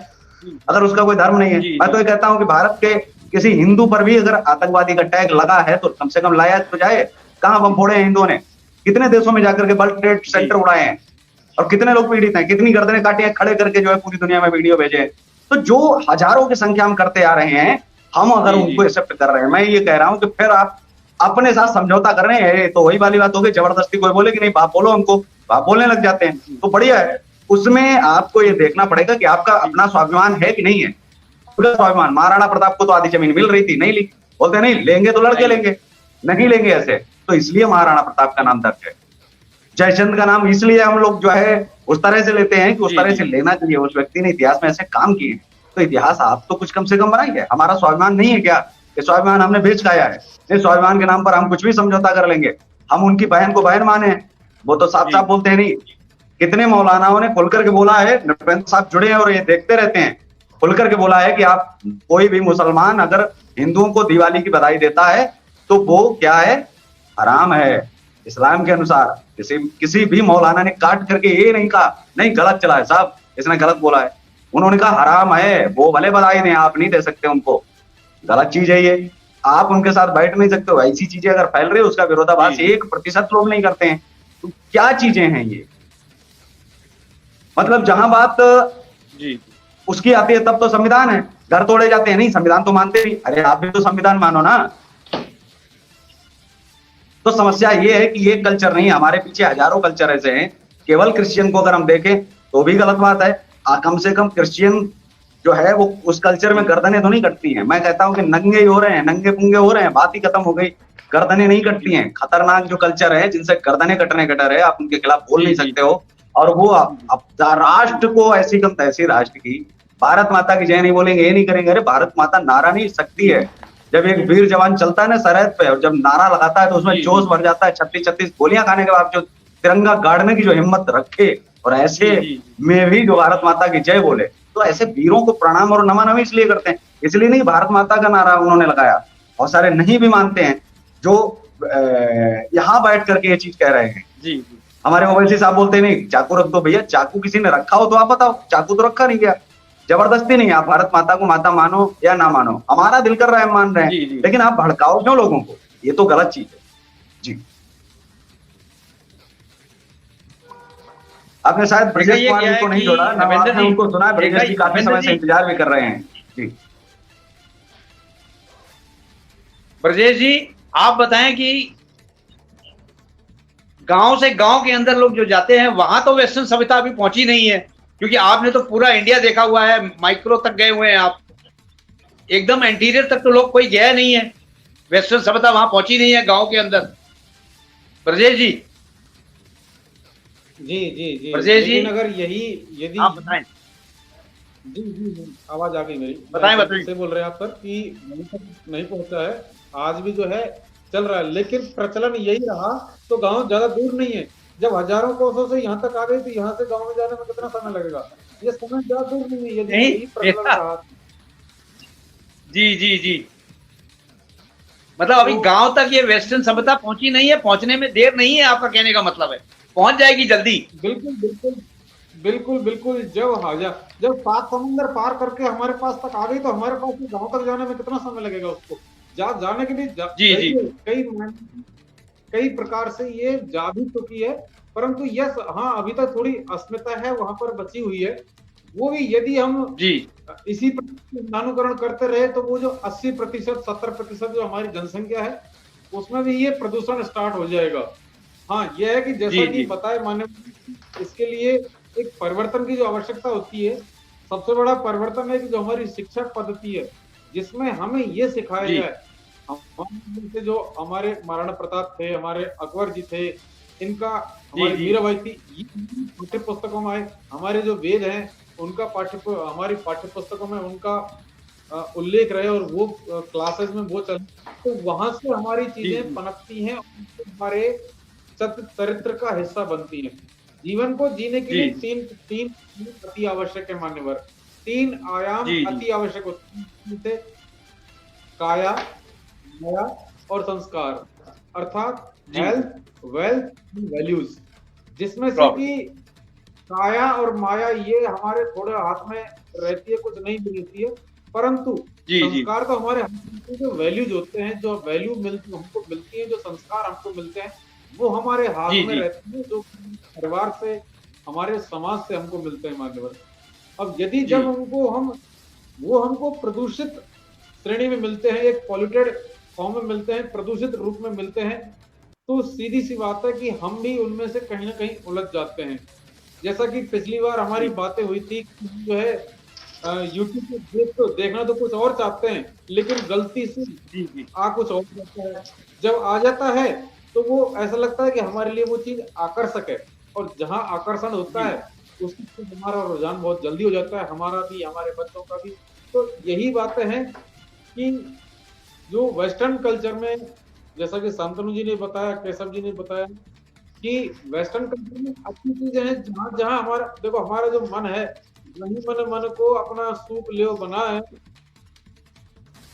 अगर उसका कोई धर्म नहीं है? मैं तो ये कहता हूं कि भारत के किसी हिंदू पर भी अगर आतंकवादी का टैग लगा है तो कम से कम लाया तो जाए। कहां बम फोड़े हैं हिंदुओं ने? कितने देशों में जाकर के वर्ल्ड ट्रेड सेंटर उड़ाए हैं, और कितने लोग पीड़ित हैं, कितनी गर्दनें काटी हैं, खड़े करके जो है पूरी दुनिया में वीडियो भेजे हैं। तो जो हजारों की संख्या में करते आ रहे हैं, हम अगर उनको एक्सेप्ट कर रहे हैं, मैं ये कह रहा हूं कि फिर आप अपने साथ समझौता कर रहे हैं, तो वही वाली बात होगी, जबरदस्ती कोई बोले कि नहीं बाप बोलो हमको, बाप बोलने लग जाते हैं, तो बढ़िया है। उसमें आपको ये देखना पड़ेगा कि आपका अपना स्वाभिमान है कि नहीं है। पूरा स्वाभिमान, महाराणा प्रताप को तो आधी जमीन मिल रही थी, नहीं ली, बोलते नहीं लेंगे तो लड़के लेंगे, नहीं लेंगे ऐसे, तो इसलिए महाराणा प्रताप का नाम दर्ज है। जयचंद का नाम इसलिए हम लोग जो है उस तरह से लेते हैं कि उस तरह से लेना चाहिए, उस व्यक्ति ने इतिहास में ऐसे काम किए। तो इतिहास आप तो कुछ कम से कम बनाइए। हमारा स्वाभिमान नहीं है क्या? ये स्वाभिमान हमने बेच खाया है। इस स्वाभिमान के नाम पर हम कुछ भी समझौता कर लेंगे। हम उनकी बहन को बहन माने, वो तो साफ साफ बोलते हैं। नहीं, कितने मौलानाओं ने खुल करके बोला है, नरपेंद्र साहब जुड़े हैं और ये देखते रहते हैं, खुल करके बोला है कि आप कोई भी मुसलमान अगर हिंदुओं को दिवाली की बधाई देता है तो वो क्या है, हराम है। इस्लाम के अनुसार किसी भी मौलाना ने काट करके ये नहीं कहा नहीं गलत चला है साहब, इसने गलत बोला है। उन्होंने कहा हराम है, वो भले बधाई दें, आप नहीं दे सकते उनको, गलत चीज है ये, आप उनके साथ बैठ नहीं सकते हो। ऐसी चीजें अगर फैल रही है उसका विरोधाभास 1% लोग नहीं करते हैं, तो क्या चीजें हैं ये? मतलब जहां बात उसकी आती है तब तो संविधान है, घर तोड़े जाते हैं, नहीं संविधान तो मानते नहीं। अरे आप भी तो संविधान मानो ना। तो समस्या ये है कि ये कल्चर नहीं, हमारे पीछे हजारों कल्चर ऐसे हैं। केवल क्रिश्चियन को अगर हम देखें तो भी गलत बात है। कम से कम क्रिश्चियन जो है वो उस कल्चर में गर्दनें तो नहीं कटती हैं। मैं कहता हूं कि नंगे ही हो रहे हैं, नंगे पुंगे हो रहे हैं, बात ही खत्म हो गई, गर्दनें नहीं कटती हैं। खतरनाक जो कल्चर है जिनसे गर्दनें कटने का डर है, आप उनके खिलाफ बोल नहीं सकते हो। और वो राष्ट्र को ऐसी कम तैसी राष्ट्र की भारत माता की जय नहीं बोलेंगे, ये नहीं करेंगे। अरे भारत माता नारा नहीं सकती है। जब एक वीर जवान चलता है ना सरहद पे और जब नारा लगाता है तो उसमें जोश भर जाता है। 36 गोलियां खाने के बाद जो तिरंगा गाड़ने की जो हिम्मत रखे और ऐसे में भी जो भारत माता की जय बोले, तो ऐसे वीरों को प्रणाम और नमन हम इसलिए करते हैं। इसलिए नहीं भारत माता का नारा उन्होंने लगाया। बहुत सारे नहीं भी मानते हैं जो यहाँ बैठ करके ये चीज कह रहे हैं। जी हमारे ओवैसी साहब बोलते नहीं चाकू रख दो भैया, चाकू किसी ने रखा हो तो आप बताओ, चाकू तो रखा नहीं गया। जबरदस्ती नहीं, आप भारत माता को माता मानो या ना मानो, हमारा दिल कर रहा है मान रहे हैं, लेकिन आप भड़काओ क्यों लोगों को? ये तो गलत चीज है। जी आपने शायद ब्रजेश कुमार जी को नहीं जोड़ा, आपने उनको सुना, ब्रजेश जी काफी समय से इंतजार भी कर रहे हैं। जी ब्रजेश जी आप बताएं कि गांव से गांव के अंदर लोग जो जाते हैं वहां तो वेस्टर्न सभ्यता अभी पहुंची नहीं है, क्योंकि आपने तो पूरा इंडिया देखा हुआ है, माइक्रो तक गए हुए हैं आप, एकदम एंटीरियर तक तो लोग कोई गया नहीं है, वेस्टर्न सभ्यता वहां पहुंची नहीं है गांव के अंदर। ब्रजेश जी जी ब्रजेश जी अगर यही यदि आप बताएं। जी आवाज आ गई मेरी, बताएं से बोल रहे हैं आप सर कि नहीं पहुंचा है, आज भी जो है चल रहा है, लेकिन प्रचलन यही रहा तो गांव ज्यादा दूर नहीं है। जब हजारों कोसों से यहाँ तक आ गई तो यहाँ से गांव में जाने में कितना समय लगेगा? ये समय ज्यादा दूर नहीं है, यदि प्रचलन रहा। जी मतलब अभी गांव तक ये वेस्टर्न सभ्यता पहुंची नहीं है, पहुंचने में देर नहीं है, आपका कहने का मतलब है पहुंच जाएगी जल्दी। बिल्कुल जब 7 समुंदर पार करके हमारे पास तक आ गई तो हमारे पास गांव तक जाने में कितना समय लगेगा उसको जाने के लिए? कई प्रकार से ये जा भी चुकी है, परंतु यस हाँ अभी तक थोड़ी अस्मिता है वहां पर बची हुई है। वो भी यदि हम इसी अनुकरण करते रहे तो वो जो 80% 70% जो हमारी जनसंख्या है उसमें भी ये प्रदूषण स्टार्ट हो जाएगा। हाँ यह है कि जैसा कि बताए मानव, इसके लिए एक परिवर्तन की जो आवश्यकता होती है सबसे बड़ा परिवर्तन है कि जो हमारी शिक्षा पद्धति है, जिसमें हमें ये सिखाया जाए, हम जो हमारे महाराणा प्रताप थे, हमारे अकबर जी थे, इनका, हमारे मीराबाई थी, पाठ्य पुस्तकों में आए, हमारे जो वेद हैं उनका हमारी पाठ्य पुस्तकों में उनका उल्लेख रहे और वो क्लासेस में वो चल, तो वहां से हमारी चीजें पनपती हैं, हमारे चरित्र का हिस्सा बनती हैं। जीवन को जीने के लिए तीन अति आवश्यक है मान्यवर, 3 आयाम अति आवश्यक होते हैं, काया, माया और संस्कार, अर्थात हेल्थ, वेल्थ, वैल्यूज, जिसमें से कि काया और माया ये हमारे थोड़े हाथ में रहती है, कुछ नहीं मिलती है, परंतु संस्कार तो हमारे जो वैल्यूज होते हैं, जो वैल्यू हमको मिलती है, जो संस्कार हमको मिलते हैं, वो हमारे हाथ में रहते हैं, जो परिवार से, हमारे समाज से हमको मिलते हैं मान्यवर। अब यदि जब हमको प्रदूषित श्रेणी में मिलते हैं, एक पॉल्यूटेड फॉर्म में मिलते हैं, प्रदूषित रूप में मिलते हैं, तो सीधी सी बात है कि हम भी उनमें से कहीं ना कहीं उलझ जाते हैं। जैसा कि पिछली बार हमारी बातें हुई थी, जो है यूट्यूब पे देखना तो कुछ और चाहते हैं, लेकिन गलती से आ कुछ और जाता है। जब आ जाता है तो वो ऐसा लगता है कि हमारे लिए वो चीज आकर्षक है, और जहां आकर्षण होता है उसकी हमारा रुझान बहुत जल्दी हो जाता है, हमारा भी, हमारे बच्चों का भी। तो यही बातें हैं कि जो वेस्टर्न कल्चर में, जैसा कि शांतनु जी ने बताया, केशव जी ने बताया, कि वेस्टर्न कल्चर में अच्छी चीजें हैं, जहां हमारा, देखो हमारा जो मन है, वही मन को अपना सूप ले बना है,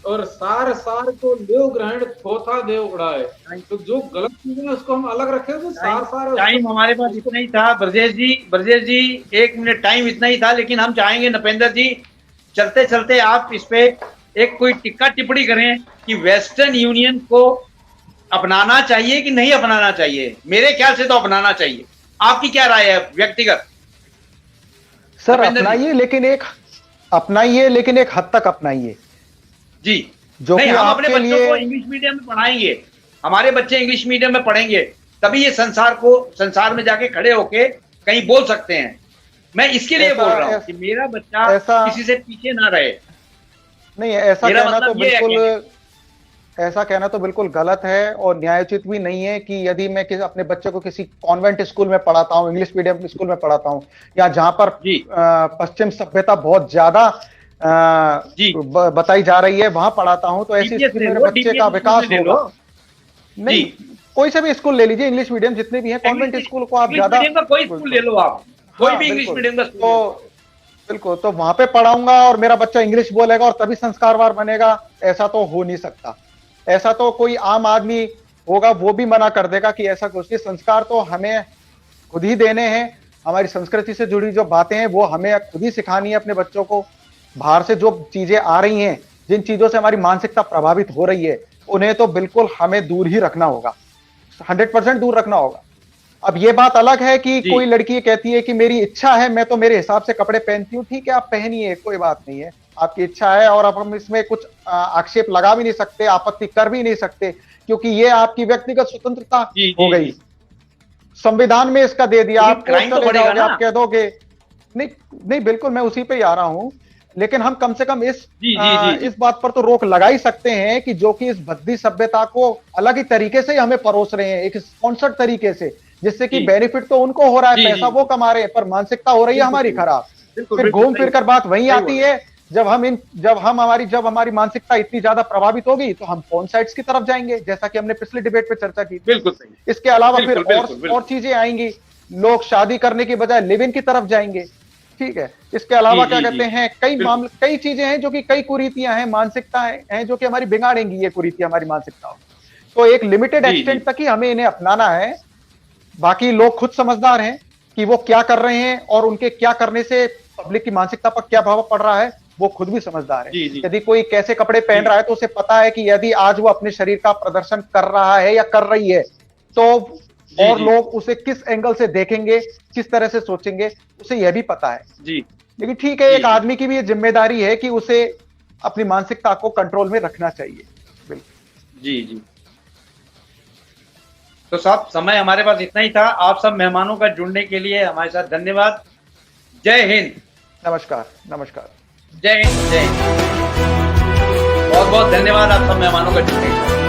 और सार को ले ग्रहण थोथा दे उड़ाए। तो जो गलत चीजें हैं उसको हम अलग रखें, तो सार टाइम हमारे पास इतना ही था। ब्रजेश जी 1 मिनट टाइम इतना ही था, लेकिन हम चाहेंगे नपेंद्र जी चलते चलते आप इस पे एक कोई टिक्का टिप्पणी करें कि वेस्टर्न यूनियन को अपनाना चाहिए कि नहीं अपनाना चाहिए। मेरे ख्याल से तो अपनाना चाहिए, आपकी क्या राय है व्यक्तिगत? सर अपनाइए, लेकिन एक हद तक अपनाइए जी। जो नहीं, कि हम अपने आपके बच्चों लिए को इंग्लिश मीडियम में पढ़ाएंगे, हमारे बच्चे इंग्लिश मीडियम में पढ़ेंगे, तभी ये संसार में जाके खड़े होके कहीं बोल सकते हैं। मैं इसके लिए बोल रहा हूँ कि मेरा बच्चा किसी से पीछे ना रहे। नहीं, ऐसा कहना तो बिल्कुल गलत है और न्यायोचित भी नहीं है कि यदि मैं अपने बच्चे को किसी कॉन्वेंट स्कूल में पढ़ाता हूँ, इंग्लिश मीडियम स्कूल में पढ़ाता हूँ, या जहां पर पश्चिम सभ्यता बहुत ज्यादा बताई जा रही है, वहां पढ़ाता हूं, तो ऐसी स्थिति में मेरे बच्चे का विकास होगा नहीं। कोई से भी स्कूल ले लीजिए, इंग्लिश मीडियम जितने भी हैं, कॉन्वेंट स्कूल को आप ज्यादा, कोई स्कूल ले लो आप, कोई भी इंग्लिश मीडियम का तो बिल्कुल, तो वहां पे पढ़ाऊंगा और मेरा बच्चा इंग्लिश बोलेगा और तभी संस्कारवान बनेगा, ऐसा तो हो नहीं सकता। ऐसा तो कोई आम आदमी होगा वो भी मना कर देगा कि ऐसा कुछ। संस्कार तो हमें खुद ही देने हैं, हमारी संस्कृति से जुड़ी जो बातें हैं वो हमें खुद ही सिखानी है अपने बच्चों को। बाहर से जो चीजें आ रही हैं, जिन चीजों से हमारी मानसिकता प्रभावित हो रही है, उन्हें तो बिल्कुल हमें दूर ही रखना होगा, 100% दूर रखना होगा। अब ये बात अलग है कि कोई लड़की कहती है कि मेरी इच्छा है, मैं तो मेरे हिसाब से कपड़े पहनती हूँ, ठीक है आप पहनिए, कोई बात नहीं है, आपकी इच्छा है, और अब हम इसमें कुछ आक्षेप लगा भी नहीं सकते, आपत्ति कर भी नहीं सकते, क्योंकि ये आपकी व्यक्तिगत स्वतंत्रता हो गई। संविधान में इसका दे दिया, आप चले जाओगे, आप कह दोगे नहीं, बिल्कुल मैं उसी पे ही आ रहा हूं, लेकिन हम कम से कम इस बात पर तो रोक लगा ही सकते हैं कि जो कि इस भद्दी सभ्यता को अलग ही तरीके से हमें परोस रहे हैं, एक स्पॉन्सर्ड तरीके से, जिससे कि बेनिफिट तो उनको हो रहा है, पैसा वो कमा रहे हैं, पर मानसिकता हो रही है हमारी खराब। फिर घूम फिर कर बात वहीं आती है, जब हमारी मानसिकता इतनी ज्यादा प्रभावित होगी तो हम कौन साइड्स की तरफ जाएंगे, जैसा कि हमने पिछले डिबेट पे चर्चा की। बिल्कुल सही। इसके अलावा फिर और चीजें आएंगी, लोग शादी करने की बजाय लिव इन की तरफ जाएंगे, ठीक है। इसके अलावा क्या कहते हैं, कई चीजें हैं जो कि कई कुरीतियां हैं, मानसिकताएं हैं जो कि हमारी बिगाड़ेंगी ये कुरीतियां हमारी मानसिकताओं। तो एक लिमिटेड एक्सटेंट तक ही हमें इन्हें अपनाना है, बाकी लोग खुद समझदार हैं कि वो क्या कर रहे हैं और उनके क्या करने से पब्लिक की मानसिकता पर क्या प्रभाव पड़ रहा है, वो खुद भी समझदार है। यदि कोई कैसे कपड़े पहन रहा है तो उसे पता है कि यदि आज वो अपने शरीर का प्रदर्शन कर रहा है या कर रही है तो और लोग उसे किस एंगल से देखेंगे, किस तरह से सोचेंगे, उसे यह भी पता है। लेकिन ठीक है, एक आदमी की भी ये जिम्मेदारी है कि उसे अपनी मानसिकता को कंट्रोल में रखना चाहिए। बिल्कुल जी। तो साहब समय हमारे पास इतना ही था। आप सब मेहमानों का जुड़ने के लिए हमारे साथ धन्यवाद। जय हिंद। नमस्कार नमस्कार। जय हिंद जय हिंद। बहुत बहुत धन्यवाद आप सब मेहमानों का जुड़ने का।